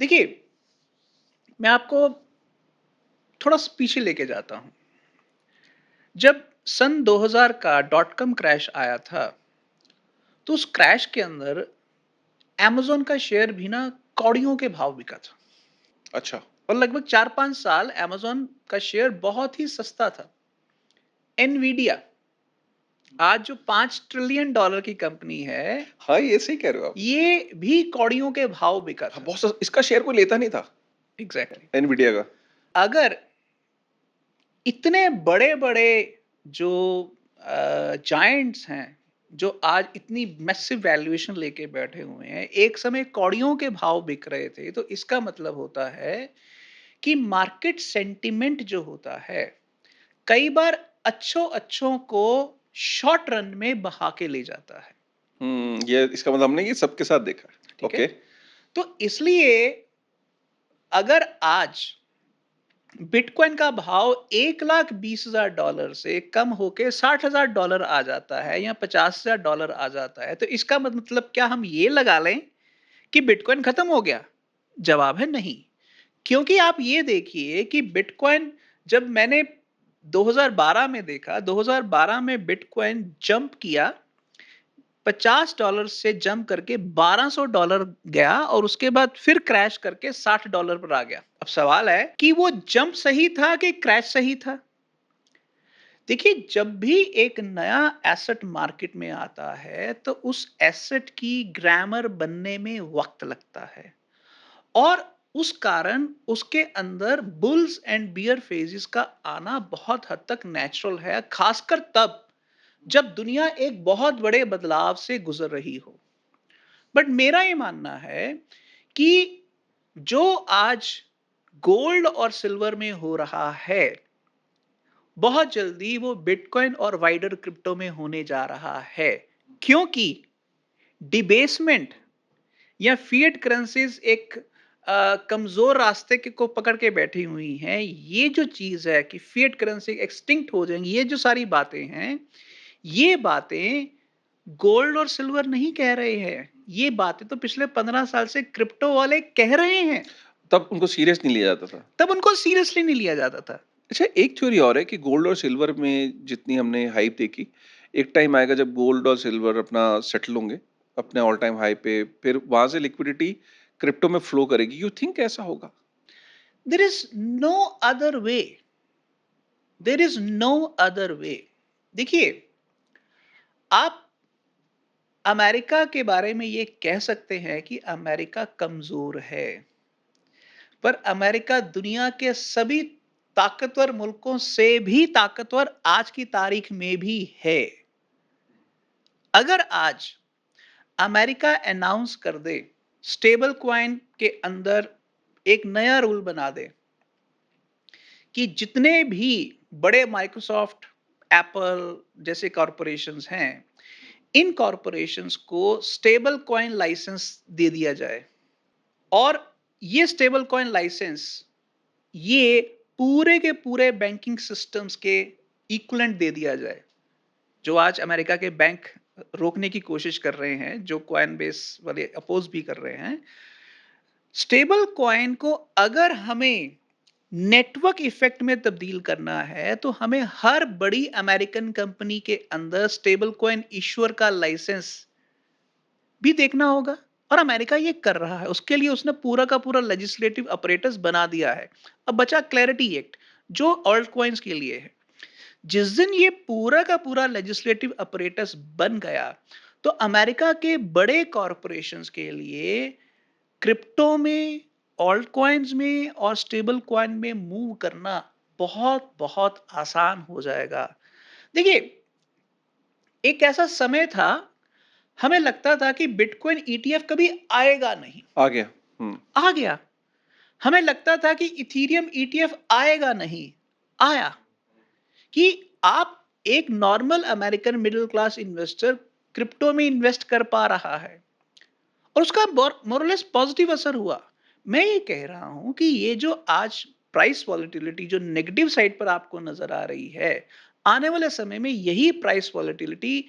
देखिए, मैं आपको थोड़ा पीछे लेके जाता हूं। जब सन 2000 का डॉट कॉम क्रैश आया था, तो उस क्रैश के अंदर amazon का शेयर भी ना कौड़ियों के भाव बिका था। अच्छा। और लगभग 4-5 साल amazon का शेयर बहुत ही सस्ता था। एनवीडिया, आज जो $5 ट्रिलियन की कंपनी है, हाँ, ये सही कह रहे हो आप। ये भी कौड़ियों के भाव बिका हाँ, था। बहुत इसका शेयर कोई लेता नहीं था, एग्जैक्टली। एनवीडिया का। अगर इतने बड़े बड़े जो जायंट्स हैं, जो आज इतनी मैसिव वैल्यूएशन लेके बैठे हुए हैं, एक समय कौड़ियों के भाव बिक रहे थे, तो इसका मतलब होता है कि मार्केट सेंटिमेंट जो होता है, कई बार अच्छों अच्छों को शॉर्ट रन में बहा के ले जाता है। ये इसका मतलब हमने ये सबके साथ देखा है। ठीक है, ओके। तो इसलिए अगर आज बिटकॉइन का भाव $1,20,000 से कम होके $60,000 आ जाता है या $50,000 आ जाता है, तो इसका मतलब क्या हम ये लगा लें कि बिटकॉइन खत्म हो गया? जवाब है नहीं। क्योंकि आप ये देखिए कि बिटकॉइन, जब मैंने 2012 में देखा, 2012 में बिटकॉइन जंप किया, $50 से जंप करके $1200 गया और उसके बाद फिर क्रैश करके $60 पर आ गया। अब सवाल है कि वो जंप सही था कि क्रैश सही था? देखिए, जब भी एक नया एसेट मार्केट में आता है, तो उस एसेट की ग्रामर बनने में वक्त लगता है, और उस कारण उसके अंदर बुल्स एंड बियर फेजेस का आना बहुत हद तक नेचुरल है, खासकर तब जब दुनिया एक बहुत बड़े बदलाव से गुजर रही हो। बट मेरा ये मानना है कि जो आज गोल्ड और सिल्वर में हो रहा है, बहुत जल्दी वो बिटकॉइन और वाइडर क्रिप्टो में होने जा रहा है। क्योंकि डिबेसमेंट या फिएट करेंसीज एक कमजोर रास्ते के को पकड़ के बैठी हुई हैं। ये जो चीज है कि फिएट करेंसी एक्सटिंक्ट हो जाएंगी, ये जो सारी बातें हैं, ये बातें गोल्ड और सिल्वर नहीं कह रहे हैं, ये बातें तो पिछले 15 साल से क्रिप्टो वाले कह रहे हैं। तब उनको सीरियस नहीं लिया जाता था। तब उनको सीरियसली नहीं लिया जाता था। अच्छा, एक थ्योरी और है कि गोल्ड और सिल्वर में जितनी हमने हाइप देखी, एक टाइम आएगा जब गोल्ड और सिल्वर अपना सेटल होंगे अपने ऑल टाइम हाई पे, फिर वहां से लिक्विडिटी क्रिप्टो में फ्लो करेगी। यू थिंक ऐसा होगा? There is no other way, there is no other way. देखिए, आप अमेरिका के बारे में ये कह सकते हैं कि अमेरिका कमजोर है, पर अमेरिका दुनिया के सभी ताकतवर मुल्कों से भी ताकतवर आज की तारीख में भी है। अगर आज अमेरिका अनाउंस कर दे, स्टेबल क्वाइन के अंदर एक नया रूल बना दे कि जितने भी बड़े माइक्रोसॉफ्ट, एप्पल जैसे कॉरपोरेशंस हैं, इन कॉरपोरेशंस को स्टेबल कॉइन लाइसेंस दे दिया जाए, और ये स्टेबल कॉइन लाइसेंस ये पूरे के पूरे बैंकिंग सिस्टम्स के इक्विवेलेंट दे दिया जाए, जो आज अमेरिका के बैंक रोकने की कोशिश कर रहे हैं, जो कॉइन बेस वाले अपोज भी कर रहे हैं। स्टेबल कॉइन को अगर हमें नेटवर्क इफेक्ट में तब्दील करना है, तो हमें हर बड़ी अमेरिकन कंपनी के अंदर स्टेबल कॉइन इश्यूअर का लाइसेंस भी देखना होगा, और अमेरिका ये कर रहा है। उसके लिए उसने पूरा का पूरा लेजिस्लेटिव अपरेटस बना दिया है। अब बचा क्लैरिटी एक्ट, जो ऑल्ट कॉइन्स के लिए है। जिस दिन ये पूरा का पूरा लेजिस्लेटिव अपरेटस बन गया, तो अमेरिका के बड़े कॉरपोरेशंस के लिए क्रिप्टो में, ऑल्ट कॉइन्स में और स्टेबल कॉइन में मूव करना बहुत बहुत आसान हो जाएगा। देखिए, एक ऐसा समय था, हमें लगता था कि बिटकॉइन ईटीएफ कभी आएगा नहीं, आ गया। आ गया। हमें लगता था कि इथीरियम ईटीएफ आएगा नहीं, आया। कि आप एक normal American middle class investor crypto में इन्वेस्ट कर पा रहा है, और उसका मोरलेस पॉजिटिव असर हुआ। मैं ये कह रहा हूं कि ये जो आज प्राइस वॉलेटिलिटी जो नेगेटिव साइड पर आपको नजर आ रही है, आने वाले समय में यही प्राइस वॉलेटिलिटी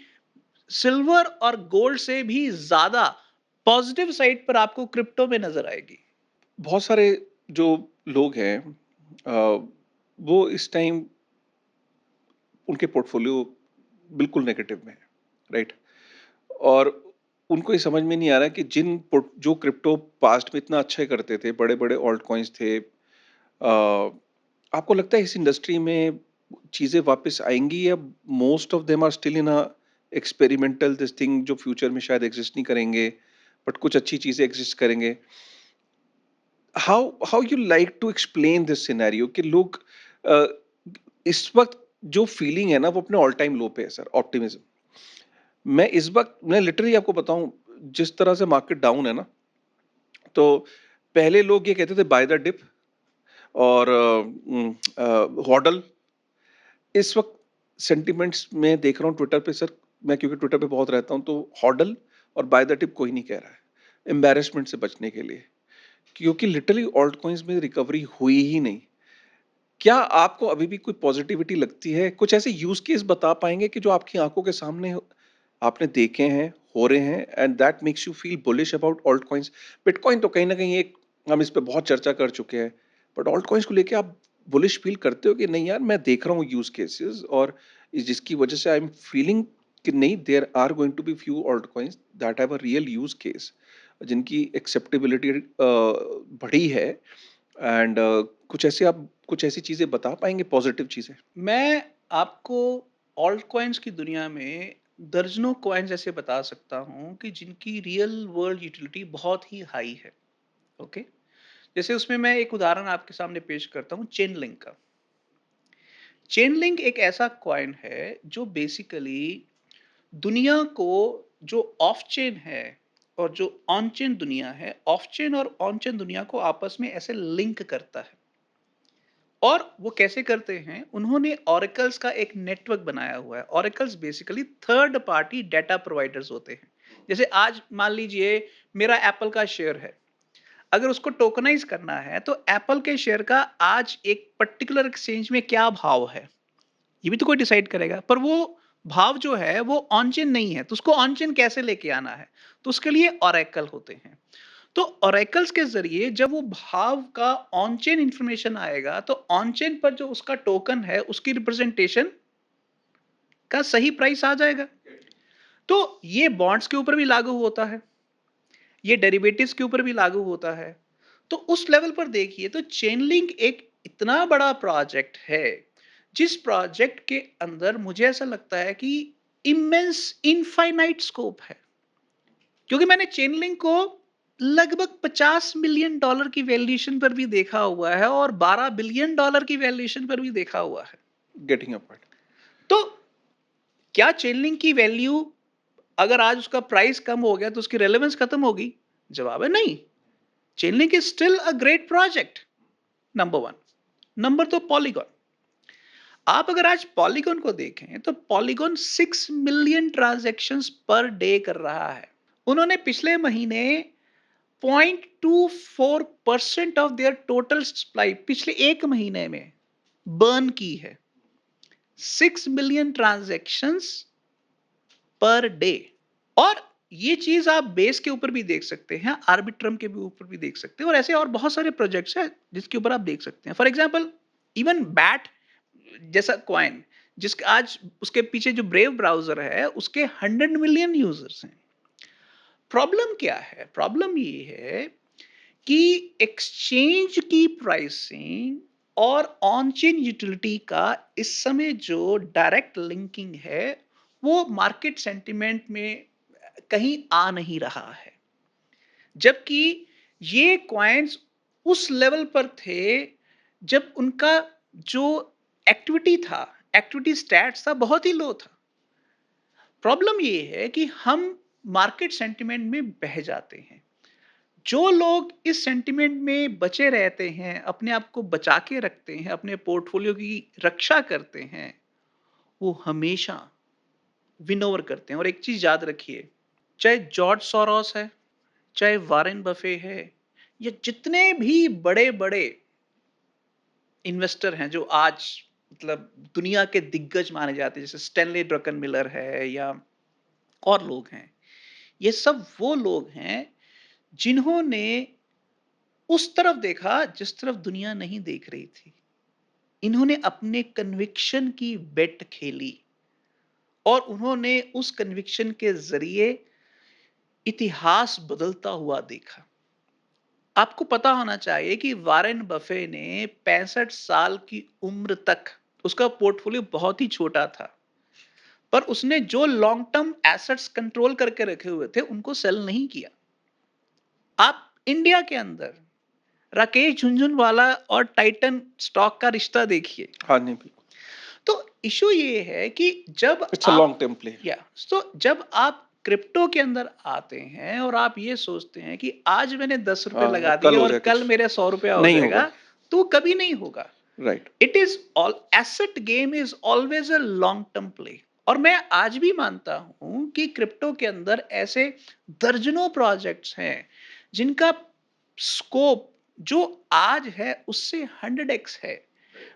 सिल्वर और गोल्ड से भी ज़्यादा पॉजिटिव साइड पर आपको क्रिप्टो में नज़र आएगी। बहुत सारे जो लोग हैं वो इस टाइम उनके पोर्टफोलियो बिल्कुल नेगेटिव में है, राइट? और उनको ये समझ में नहीं आ रहा कि जो क्रिप्टो पास्ट में इतना अच्छा करते थे, बड़े-बड़े ऑल्ट कॉइन्स थे, आपको लगता है इस इंडस्ट्री में चीज़ें वापस आएँगी या most of them are still in a experimental this thing जो फ्यूचर में शायद एग्ज़िस्ट नहीं करेंगे, बट कुछ अच्छी चीज़ें एग्ज़िस्ट करेंगे? How you like to explain this scenario कि लोग अ, इस वक़्त जो फीलिंग है ना वो अपने ऑल टाइम लो पे है सर, ऑप्टिमिज़्म। मैं लिटरली आपको बताऊँ जिस तरह से मार्केट डाउन है ना, तो पहले लोग ये कहते थे बाय द डिप और हॉडल। इस वक़्त सेंटिमेंट्स में देख रहा हूँ ट्विटर पे सर, मैं क्योंकि ट्विटर पे बहुत रहता हूँ, तो हॉडल और बाय द टिप कोई नहीं कह रहा है, एम्बैरेसमेंट से बचने के लिए, क्योंकि लिटरली ऑल्ट कॉइन्स में रिकवरी हुई ही नहीं। क्या आपको अभी भी कोई पॉजिटिविटी लगती है? कुछ ऐसे यूज़ केस बता पाएँगे कि जो आपकी आँखों के सामने आपने देखे हैं, हो रहे हैं and that makes you feel bullish about alt coins? Bitcoin तो कहीं न कहीं एक हम इस पे बहुत चर्चा कर चुके हैं, बट ऑल्ट कॉइन्स को लेके आप बुलिश फील करते हो कि नहीं यार मैं देख रहा हूँ यूज़ केसेस और जिसकी वजह से आई एम फीलिंग कि नहीं there are going to be few alt coins that have a real use case जिनकी एक्सेप्टेबिलिटी बढ़ी है एंड कुछ ऐसी चीज़ें बता पाएँगे पॉजिटिव चीज़ें? मैं आपको ऑल्ट कॉइन्स की दुनिया में दर्जनों कॉइन्स ऐसे बता सकता हूँ कि जिनकी रियल वर्ल्ड यूटिलिटी बहुत ही हाई है। ओके, जैसे उसमें मैं एक उदाहरण आपके सामने पेश करता हूँ चेन लिंक का। चेन लिंक एक ऐसा कॉइन है जो बेसिकली दुनिया को, जो ऑफ चेन है और जो ऑन चेन दुनिया है, ऑफ चेन और ऑन चेन दुनिया को आपस में ऐसे लिंक करता है। और वो कैसे करते हैं? उन्होंने ऑरेकल्स का एक नेटवर्क बनाया हुआ है। Oracles basically third party data providers होते हैं। जैसे आज मान लीजिए मेरा एप्पल का शेयर है। अगर उसको टोकनाइज़ करना है तो एप्पल के शेयर का आज एक पर्टिकुलर एक्सचेंज में क्या भाव है? ये भी तो कोई डिसाइड करेगा। पर वो भाव जो है वो ऑन चेन नहीं है। तो उसको ऑन चेन कैसे लेके आना है? तो उसके लिए ऑरेकल होते हैं। तो ऑरेकल्स के ज़रिए जब वो भाव का ऑन चेन इंफॉर्मेशन आएगा, तो ऑन चेन पर जो उसका टोकन है, उसकी रिप्रेजेंटेशन का सही प्राइस आ जाएगा। तो ये बॉन्ड्स के ऊपर भी लागू होता है, ये डेरिवेटिव्स के ऊपर भी लागू होता है। तो उस लेवल पर देखिए तो चेनलिंक एक इतना बड़ा प्रोजेक्ट है, जिस प्रोजेक्ट के अंदर मुझे ऐसा लगता है कि इमेंस इनफाइनाइट स्कोप है। क्योंकि मैंने चेनलिंक को लगभग $50 मिलियन की वैल्यूएशन पर भी देखा हुआ है और $12 बिलियन की वैल्यूएशन पर भी देखा हुआ है। Getting a point. तो क्या चेनलिंक की वैल्यू, अगर आज उसका प्राइस कम हो गया तो उसकी रेलेवेंस खत्म होगी? जवाब है नहीं। Chainlink is still a great project, number one. Number दो, पॉलीगॉन। आप अगर आज पॉलीगॉन को देखें तो polygon 6 million transactions per day कर रहा है। उन्होंने पिछले महीने 0.24% ऑफ देयर टोटल सप्लाई पिछले एक महीने में बर्न की है। 6 मिलियन ट्रांजैक्शंस पर डे। और ये चीज आप बेस के ऊपर भी देख सकते हैं, आर्बिट्रम के भी ऊपर भी देख सकते हैं, और ऐसे और बहुत सारे प्रोजेक्ट्स हैं जिसके ऊपर आप देख सकते हैं। फॉर एग्जांपल इवन बैट जैसा कॉइन, जिसका आज उसके पीछे जो ब्रेव ब्राउजर है उसके 100 मिलियन यूजर्स हैं। प्रॉब्लम क्या है? प्रॉब्लम ये है कि एक्सचेंज की प्राइसिंग और ऑन चेन यूटिलिटी का इस समय जो डायरेक्ट लिंकिंग है, वो मार्केट सेंटिमेंट में कहीं आ नहीं रहा है। जबकि ये कॉइन्स उस लेवल पर थे जब उनका जो एक्टिविटी था, एक्टिविटी स्टैट्स था, बहुत ही लो था। प्रॉब्लम ये है कि हम मार्केट सेंटिमेंट में बह जाते हैं। जो लोग इस सेंटिमेंट में बचे रहते हैं, अपने आप को बचा के रखते हैं, अपने पोर्टफोलियो की रक्षा करते हैं, वो हमेशा विन ओवर करते हैं। और एक चीज याद रखिए, चाहे जॉर्ज सोरोस है, चाहे वारेन बफे है, या जितने भी बड़े बड़े इन्वेस्टर हैं जो आज मतलब दुनिया के दिग्गज माने जाते हैं, जैसे स्टैनली ड्रकन मिलर है, या और लोग हैं। ये सब वो लोग हैं जिन्होंने उस तरफ देखा जिस तरफ दुनिया नहीं देख रही थी। इन्होंने अपने कन्विक्शन की बेट खेली और उन्होंने उस कन्विक्शन के ज़रिए इतिहास बदलता हुआ देखा। आपको पता होना चाहिए कि वारेन बफे ने 65 साल की उम्र तक उसका पोर्टफोलियो बहुत ही छोटा था। पर उसने जो लॉन्ग टर्म एसेट्स कंट्रोल करके रखे हुए थे, उनको सेल नहीं किया। आप इंडिया के अंदर राकेश झुनझुनवाला और टाइटन स्टॉक का रिश्ता देखिए। हाँ, नहीं, बिल्कुल। तो इश्यू ये है कि जब इट्स अ आप लॉन्ग टर्म प्ले। या तो जब आप क्रिप्टो के अंदर आते हैं और आप ये सोचते हैं कि आज मैंने 10 रुपए हाँ, लगा दिए कल हो और जाए कल कुछ। मेरे 100 रुपया हो नहीं जाएगा, होगा। तो कभी नहीं होगा। Right. It is all asset game is always a long term play. और मैं आज भी मानता हूं कि क्रिप्टो के अंदर ऐसे दर्जनों प्रोजेक्ट्स हैं जिनका स्कोप जो आज है उससे 100x है।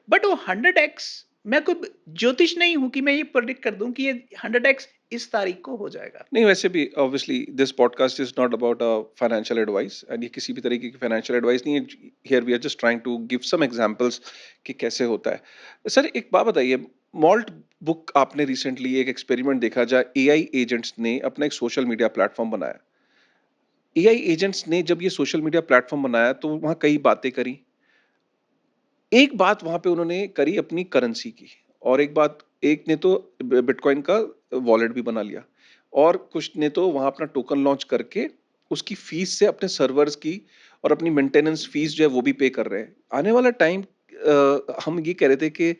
बट वो 100x, मैं कोई ज्योतिष नहीं हूं कि मैं ये प्रेडिक्ट कर दूं कि ये 100x इस तारीख को हो जाएगा। नहीं, वैसे भी obviously this podcast is not about financial advice, and ये किसी भी तरीके की फाइनेंशियल एडवाइस नहीं है। Here we are just trying to give some examples कि कैसे होता है। सर, एक बात बताइए, मॉल्ट बुक आपने रिसेंटली एक एक्सपेरिमेंट देखा जहाँ एआई एजेंट्स ने अपना एक सोशल मीडिया प्लेटफॉर्म बनाया। एआई एजेंट्स ने जब ये सोशल मीडिया प्लेटफॉर्म बनाया तो वहाँ कई बातें करी। एक बात वहाँ पे उन्होंने करी अपनी करेंसी की, और एक ने तो बिटकॉइन का वॉलेट भी बना लिया, और कुछ ने तो वहाँ अपना टोकन लॉन्च करके उसकी फीस से अपने सर्वर्स की और अपनी मेंटेनेंस फीस जो है वो भी पे कर रहे हैं। आने वाला टाइम, हम ये कह रहे थे कि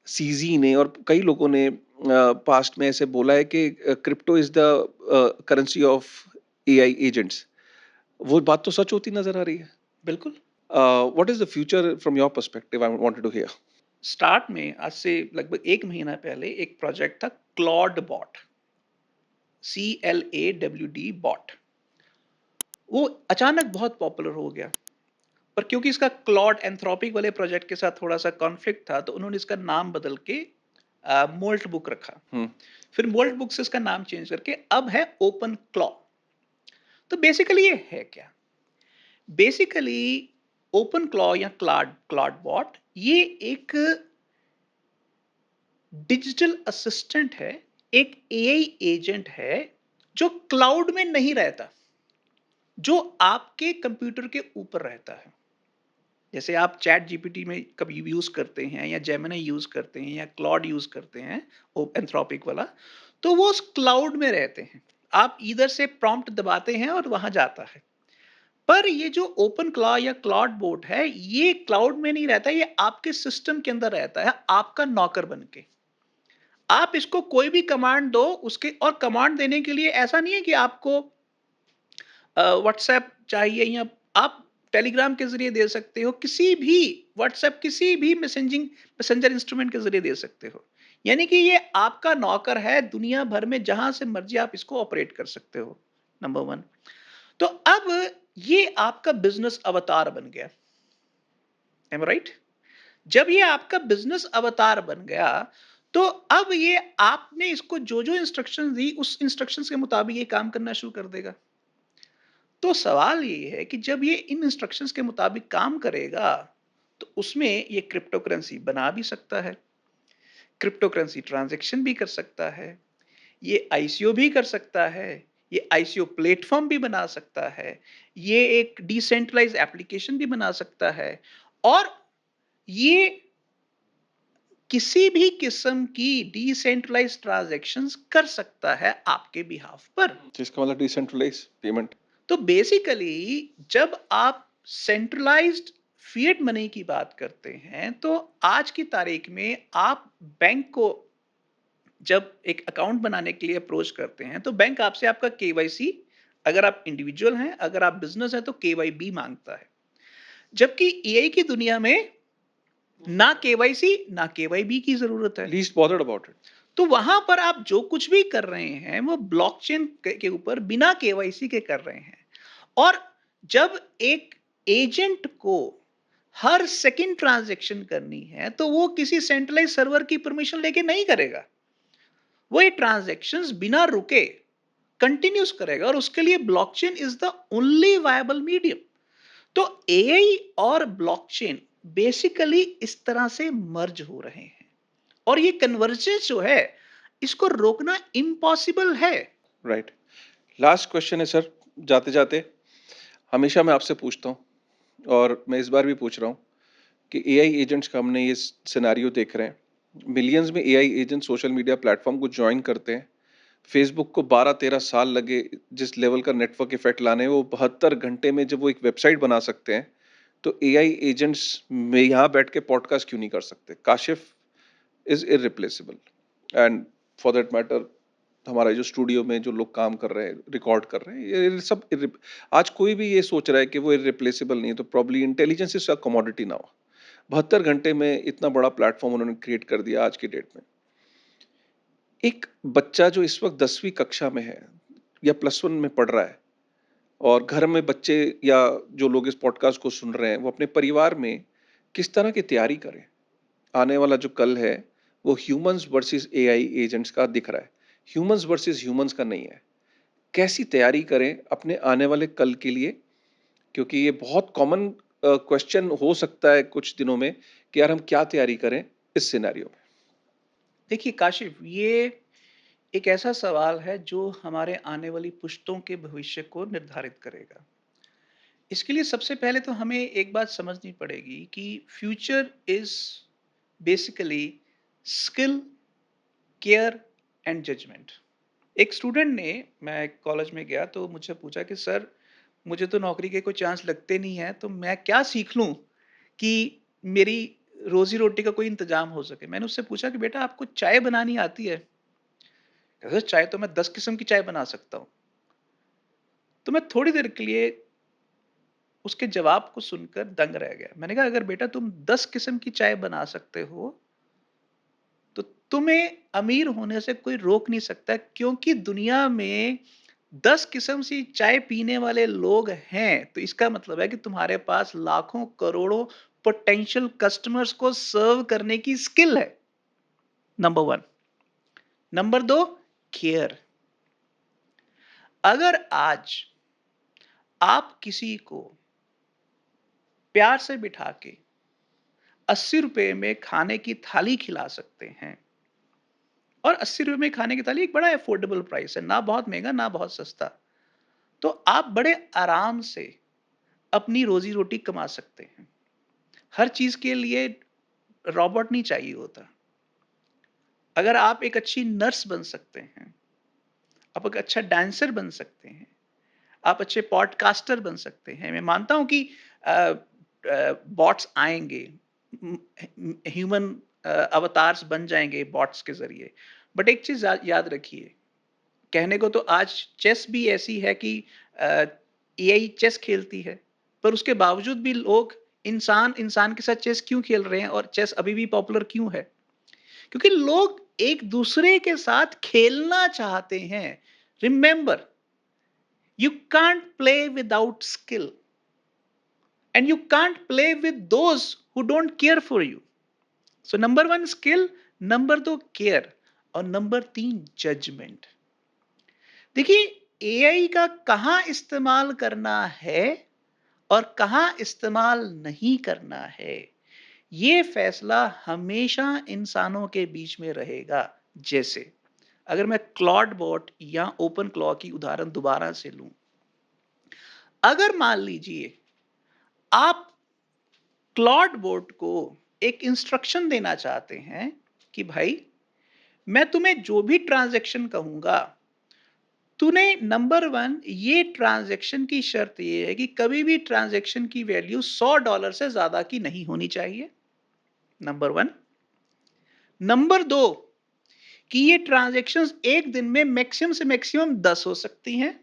सीजी ने और कई लोगों ने पास्ट में ऐसे बोला है कि crypto is the currency of AI agents. वो बात तो सच होती नजर आ रही है। बिल्कुल। What is the future from your perspective? I wanted to hear. Start में आज से लगभग 1 महीना पहले एक प्रोजेक्ट था, क्लॉड बॉट, CLAWD बॉट। वो अचानक बहुत पॉपुलर हो गया। पर क्योंकि इसका क्लॉड एंथ्रोपिक वाले प्रोजेक्ट के साथ थोड़ा सा कॉन्फ्लिक्ट था, तो उन्होंने इसका नाम बदल के मोल्ट बुक रखा। हम्म। फिर मोल्ट बुक से इसका नाम चेंज करके अब है ओपन क्लॉ। तो बेसिकली ये है क्या? बेसिकली ओपन क्लॉ या क्लाउड क्लाउड बॉट ये एक डिजिटल असिस्टेंट है, एक एआई एजेंट है जो क्लाउड में नहीं रहता, जो आपके कंप्यूटर के ऊपर रहता है। जैसे आप चैट जीपीटी में कभी यूज करते हैं या जेमिनी यूज करते हैं या क्लॉड यूज करते हैं, एंथ्रोपिक वाला, तो वो उस क्लाउड में रहते हैं। आप इधर से प्रॉम्प्ट दबाते हैं और वहां जाता है। पर ये जो ओपन क्लॉ या क्लाउड बोट है, ये क्लाउड में नहीं रहता, ये आपके सिस्टम के अंदर रहता है, आपका नौकर बन के। आप इसको कोई भी कमांड दो उसके, और कमांड देने के लिए ऐसा नहीं है कि आपको व्हाट्सएप चाहिए या आप टेलीग्राम के जरिए दे सकते हो, किसी भी व्हाट्सएप किसी भी मैसेंजर इंस्ट्रूमेंट के जरिए दे सकते हो। यानी कि ये आपका नौकर है, दुनिया भर में जहां से मर्जी आप इसको ऑपरेट कर सकते हो। Number one. तो अब ये आपका बिजनेस अवतार बन गया। Am right? जब ये आपका बिजनेस अवतार बन गया, तो अब ये आपने इसको जो जो इंस्ट्रक्शन दी उस इंस्ट्रक्शंस के मुताबिक ये काम करना शुरू कर देगा। तो सवाल ये है कि जब ये इन इंस्ट्रक्शंस के मुताबिक काम करेगा, तो उसमें ये क्रिप्टो करेंसी बना भी सकता है, क्रिप्टो करेंसी ट्रांजैक्शन भी कर सकता है, ये आईसीओ भी कर सकता है, ये आईसीओ प्लेटफॉर्म भी बना सकता है, ये एक डिसेंट्रलाइज एप्लीकेशन भी बना सकता है, और ये किसी भी किस्म की डिसेंट्रलाइज ट्रांजैक्शंस कर सकता है आपके बिहाफ पर। जिसका मतलब डिसेंट्रलाइज पेमेंट। तो बेसिकली जब आप सेंट्रलाइज्ड फिएट मनी की बात करते हैं, तो आज की तारीख में आप बैंक को जब एक अकाउंट बनाने के लिए अप्रोच करते हैं, तो बैंक आपसे आपका केवाईसी, अगर आप इंडिविजुअल हैं, अगर आप बिजनेस है तो केवाईबी मांगता है। जबकि एआई की दुनिया में ना केवाईसी ना केवाईबी की जरूरत है। Least bothered about it. तो वहां पर आप जो कुछ भी कर रहे हैं वो ब्लॉकचेन के ऊपर बिना केवाईसी के कर रहे हैं। और जब एक एजेंट को हर सेकंड ट्रांजैक्शन करनी है, तो वो किसी सेंट्रलाइज सर्वर की परमिशन लेके नहीं करेगा। वो ये ट्रांजैक्शंस बिना रुके कंटिन्यूस करेगा और उसके लिए blockchain is the only viable medium. तो एआई और ब्लॉकचेन बेसिकली इस तरह से मर्ज हो रहे हैं और ये कन्वर्जेंस जो है इसको रोकना इम्पॉसिबल है। राइट। लास्ट क्वेश्चन है सर, जाते-जाते हमेशा मैं आपसे पूछता हूँ और मैं इस बार भी पूछ रहा हूँ कि एआई एजेंट्स का हमने ये सिनेरियो देख रहे हैं। मिलियंस में AI agent social media platform को जॉइन करते हैं। फेसबुक को 12-13 साल लगे जिस लेवल का नेटवर्क इफेक्ट लाने, वो 72 घंटे में जब वो एक वेबसाइट बना सकते हैं, तो एआई एजेंट्स में यहाँ बैठ के पॉडकास्ट क्यों नहीं कर सकते? Kashif is irreplaceable and for that matter हमारा जो स्टूडियो में जो लोग काम कर रहे हैं, रिकॉर्ड कर रहे हैं, ये सब आज कोई भी ये सोच रहा है कि वो इररिप्लेसेबल नहीं है, तो probably intelligence is a commodity now. 72 घंटे में इतना बड़ा प्लेटफॉर्म उन्होंने क्रिएट कर दिया आज की डेट में। एक बच्चा जो इस वक्त 10वीं कक्षा में है या +1 में पढ़ रहा है और घर में बच्चे या जो लोग इस पॉडकास्ट को सुन रहे हैं, वो अपने परिवार में किस तरह की तैयारी करें? आने वाला जो कल है, वो ह्यूमन्स वर्सेस एआई एजेंट्स का दिख रहा है। ह्यूमन्स वर्सेस ह्यूमन्स का नहीं है। कैसी तैयारी करें अपने आने वाले कल के लिए? क्योंकि ये बहुत कॉमन क्वेश्चन हो सकता है कुछ दिनों में कि यार हम क्या तैयारी करें इस सिनेरियो में? देखिए काशिफ, ये एक ऐसा सवाल है जो हमारे आने वाली पुश्तों के भविष्य को निर्धारित करेगा। इसके लिए सबसे पहले तो हमें एक बात समझनी पड़ेगी कि future is basically skill, care and judgment. एक स्टूडेंट ने, मैं कॉलेज में गया तो मुझसे पूछा कि सर, मुझे तो नौकरी के कोई चांस लगते नहीं है, तो मैं क्या सीख लूं कि मेरी रोजी रोटी का कोई इंतजाम हो सके। मैंने उससे पूछा कि बेटा, आपको चाय बनानी आती है? कहता, चाय तो मैं 10 किस्म की चाय बना सकता हूँ। तो मैं थोड़ी देर के लिए उसके जवाब को सुनकर दंग रह गया। मैंने कहा, अगर बेटा तुम 10 किस्म की चाय बना सकते हो, तो तुम्हें अमीर होने से कोई रोक नहीं सकता, क्योंकि दुनिया में 10 किस्म से चाय पीने वाले लोग हैं। तो इसका मतलब है कि तुम्हारे पास लाखों करोड़ों पोटेंशियल कस्टमर्स को सर्व करने की स्किल है। Number one. नंबर दो, केयर। अगर आज आप किसी को प्यार से बिठा के 80 रुपए में खाने की थाली खिला सकते हैं, और 80 रुपए में खाने की थाली एक बड़ा अफोर्डेबल प्राइस है, ना बहुत महंगा ना बहुत सस्ता, तो आप बड़े आराम से अपनी रोजी रोटी कमा सकते हैं। हर चीज के लिए रॉबोट नहीं चाहिए होता। अगर आप एक अच्छी नर्स बन सकते हैं, आप एक अच्छा डांसर बन सकते हैं, आप अच्छे पॉडकास्टर बन सकते हैं। मैं मानता हूं कि बॉट्स आएंगे, ह्यूमन अवतार्स बन जाएंगे बॉट्स के जरिए। बट एक चीज याद रखिए, कहने को तो आज चेस भी ऐसी है कि एआई चेस खेलती है, पर उसके बावजूद भी लोग इंसान इंसान के साथ चेस क्यों खेल रहे हैं और चेस अभी भी पॉपुलर क्यों है? क्योंकि लोग एक दूसरे के साथ खेलना चाहते हैं। Remember, you can't play without skill and you can't play with those who don't care for you. So number one skill, number दो केयर, और नंबर तीन जजमेंट। देखिए, एआई का कहां इस्तेमाल करना है और कहां इस्तेमाल नहीं करना है, ये फैसला हमेशा इंसानों के बीच में रहेगा। जैसे अगर मैं क्लॉड बोट या ओपन क्लॉ की उदाहरण दोबारा से लूं, अगर मान लीजिए आप क्लॉड बोट को एक इंस्ट्रक्शन देना चाहते हैं कि भाई, मैं तुम्हें जो भी ट्रांजैक्शन कहूंगा, तूने नंबर वन, ये ट्रांजैक्शन की शर्त ये है कि कभी भी ट्रांजैक्शन की वैल्यू $100 से ज्यादा की नहीं होनी चाहिए। Number one. नंबर दो, कि ये ट्रांजैक्शंस एक दिन में मैक्सिमम से मैक्सिमम 10 हो सकती हैं।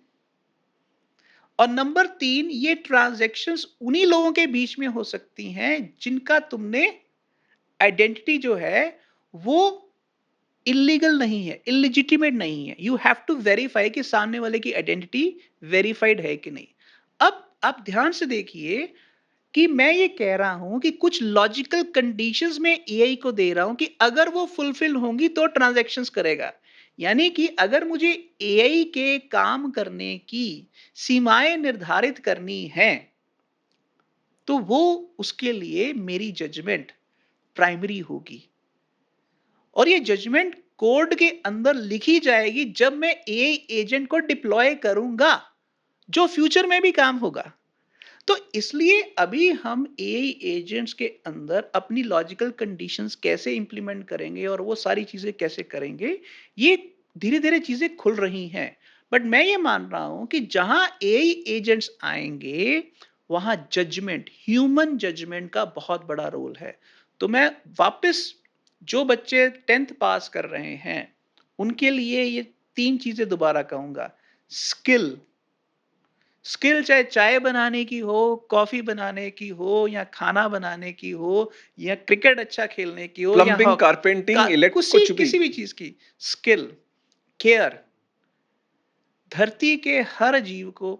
और नंबर तीन, ये ट्रांजैक्शंस उन्हीं लोगों के बीच में हो सकती हैं जिनका तुमने आइडेंटिटी जो है वो इलीगल नहीं है, इलिजिटिमेट नहीं है। यू हैव टू वेरीफाई कि सामने वाले की आइडेंटिटी वेरीफाइड है कि नहीं। अब आप ध्यान से देखिए कि मैं ये कह रहा हूं कि कुछ लॉजिकल कंडीशंस में एआई को दे रहा हूं कि अगर वो फुलफिल होंगी तो ट्रांजैक्शंस करेगा। यानी कि अगर मुझे एआई के काम करने की सीमाएँ निर्धारित करनी हैं, तो वो उसके लिए मेरी जजमेंट प्राइमरी होगी। और ये जजमेंट कोड के अंदर लिखी जाएगी जब मैं एआई एजेंट को डिप्लॉय करूँगा, जो फ्यूचर में भी काम होगा। तो इसलिए अभी हम एआई एजेंट्स के अंदर अपनी लॉजिकल कंडीशंस कैसे इंप्लीमेंट करेंगे और वो सारी चीज़ें कैसे करेंगे, ये धीरे-धीरे चीज़ें खुल रही हैं। बट मैं ये मान रहा हूँ कि जहाँ एआई एजेंट्स आएँगे, वहाँ जजमेंट, ह्यूमन जजमेंट का बहुत बड़ा रोल है। तो मैं वापस जो बच्चे 10th पास कर रहे हैं, उनके लिए ये 3 चीज़ें दोबारा कहूँगा। स्किल, स्किल चाहे चाय बनाने की हो, कॉफ़ी बनाने की हो या खाना बनाने की हो या क्रिकेट अच्छा खेलने की हो या प्लम्बिंग, का कारपेंटिंग, इलेक्ट कुसी कुछ भी। किसी भी चीज़ की स्किल, केयर, धरती के हर जीव को,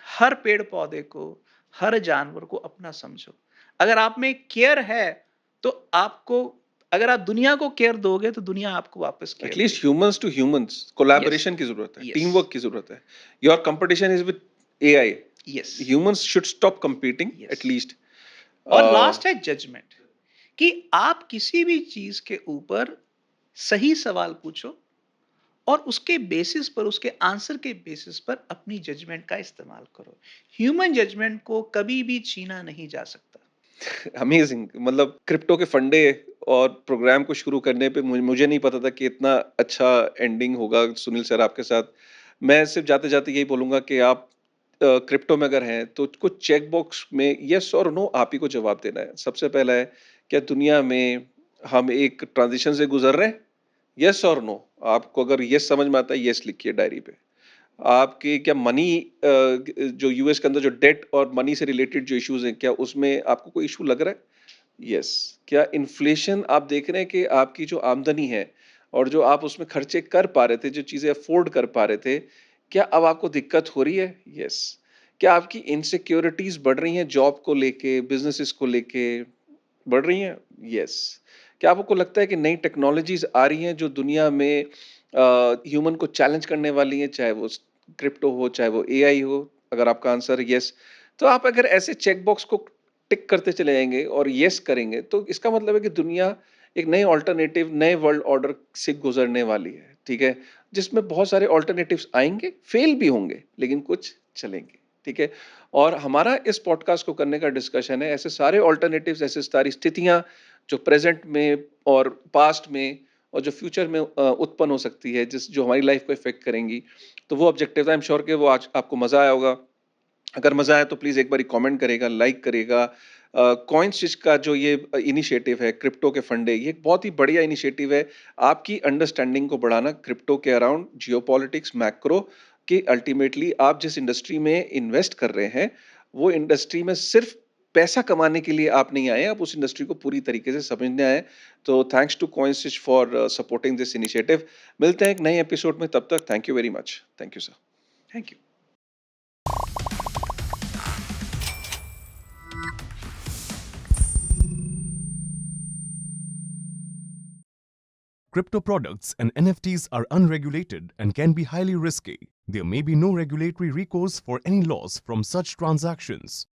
हर पेड़-पौधे को, हर जानवर को अपना समझो। अगर आप में केयर है, तो आपको अगर आप दुनिया को केयर दोगे, तो दुनिया आपको वापस केयर एटलीस्ट देगी। Humans to humans yes, collaboration की जरूरत है, यस, टीम वर्क की जरूरत है। Your competition is with AI. Yes, humans should stop competing yes. At least. और लास्ट है जजमेंट, कि आप किसी भी चीज़ के ऊपर सही सवाल पूछो और उसके बेसिस पर, उसके आंसर के बेसिस पर अपनी जजमेंट का इस्तेमाल करो। ह्यूमन जजमेंट को कभी भी छीना नहीं जा सकता। अमेजिंग। मतलब क्रिप्टो के फंडे और प्रोग्राम को शुरू करने पे मुझे नहीं पता था कि इतना अच्छा एंडिंग होगा सुनील सर आपके साथ। मैं सिर्फ जाते जाते यही बोलूंगा कि आप क्रिप्टो में अगर हैं तो कुछ चेक बॉक्स में यस और नो आप ही को जवाब देना है। सबसे पहला है, क्या दुनिया में हम एक ट्रांजिशन से गुजर रहे हैं? यस और नो। आपको अगर यस समझ में आता है, यस लिखिए डायरी पे। आपके क्या मनी जो यूएस के अंदर जो डेट और मनी से रिलेटेड जो इश्यूज हैं, क्या उसमें आपको कोई इशू लग रहा है? यस। क्या इन्फ्लेशन आप देख रहे हैं कि आपकी जो आमदनी है और जो आप उसमें खर्चे कर पा रहे थे, जो चीजें अफोर्ड कर पा रहे थे, क्या अब आपको दिक्कत हो रही है? यस। क्या आपकी इनसिक्योरिटीज बढ़ रही हैं जॉब को लेके, बिजनेसेस को लेके बढ़ रही हैं? यस। क्या आपको लगता है कि नई टेक्नोलॉजीज आ रही हैं जो दुनिया में ह्यूमन को चैलेंज करने वाली हैं, चाहे वो क्रिप्टो हो, चाहे वो एआई हो? अगर आपका आंसर यस, तो आप अगर ऐसे चेक बॉक्स को टिक करते चले जाएंगे और यस करेंगे, तो इसका मतलब है कि दुनिया एक नए ऑल्टरनेटिव, नए वर्ल्ड ऑर्डर से गुजरने वाली है, ठीक है? जिसमें बहुत सारे ऑल्टरनेटिव्स आएंगे, फेल भी होंगे, लेकिन कुछ चलेंगे, ठीक है? और हमारा इस पॉडकास्ट को करने का डिस्कशन है ऐसे सारे ऑल्टरनेटिव्स, ऐसे सारी स्थितियां जो प्रेजेंट में और पास्ट में और जो फ्यूचर में उत्पन्न हो सकती है, जिस जो हमारी लाइफ को इफेक्ट करेंगी। तो वो ऑब्जेक्टिव, आई एम श्योर कि वो आज आपको मजा आया होगा। अगर मजा आया तो प्लीज एक बार कमेंट करेगा, लाइक करेगा। कॉइन स्विच का जो ये इनिशिएटिव है, क्रिप्टो के फंडे, ये एक बहुत ही बढ़िया इनिशिएटिव है आपकी अंडरस्टैंडिंग को बढ़ाना क्रिप्टो के अराउंड, जियोपॉलिटिक्स, मैक्रो, कि अल्टीमेटली आप जिस इंडस्ट्री में इन्वेस्ट कर रहे हैं, वो इंडस्ट्री में सिर्फ पैसा कमाने के लिए आप नहीं आए, आप उस इंडस्ट्री को पूरी तरीके से समझने आए। तो thanks to CoinSwitch for supporting this initiative. मिलते हैं एक नए एपिसोड में, तब तक thank you very much. Thank you sir. Thank you. Crypto products and NFTs are unregulated and can be highly risky. There may be no regulatory recourse for any loss from such transactions.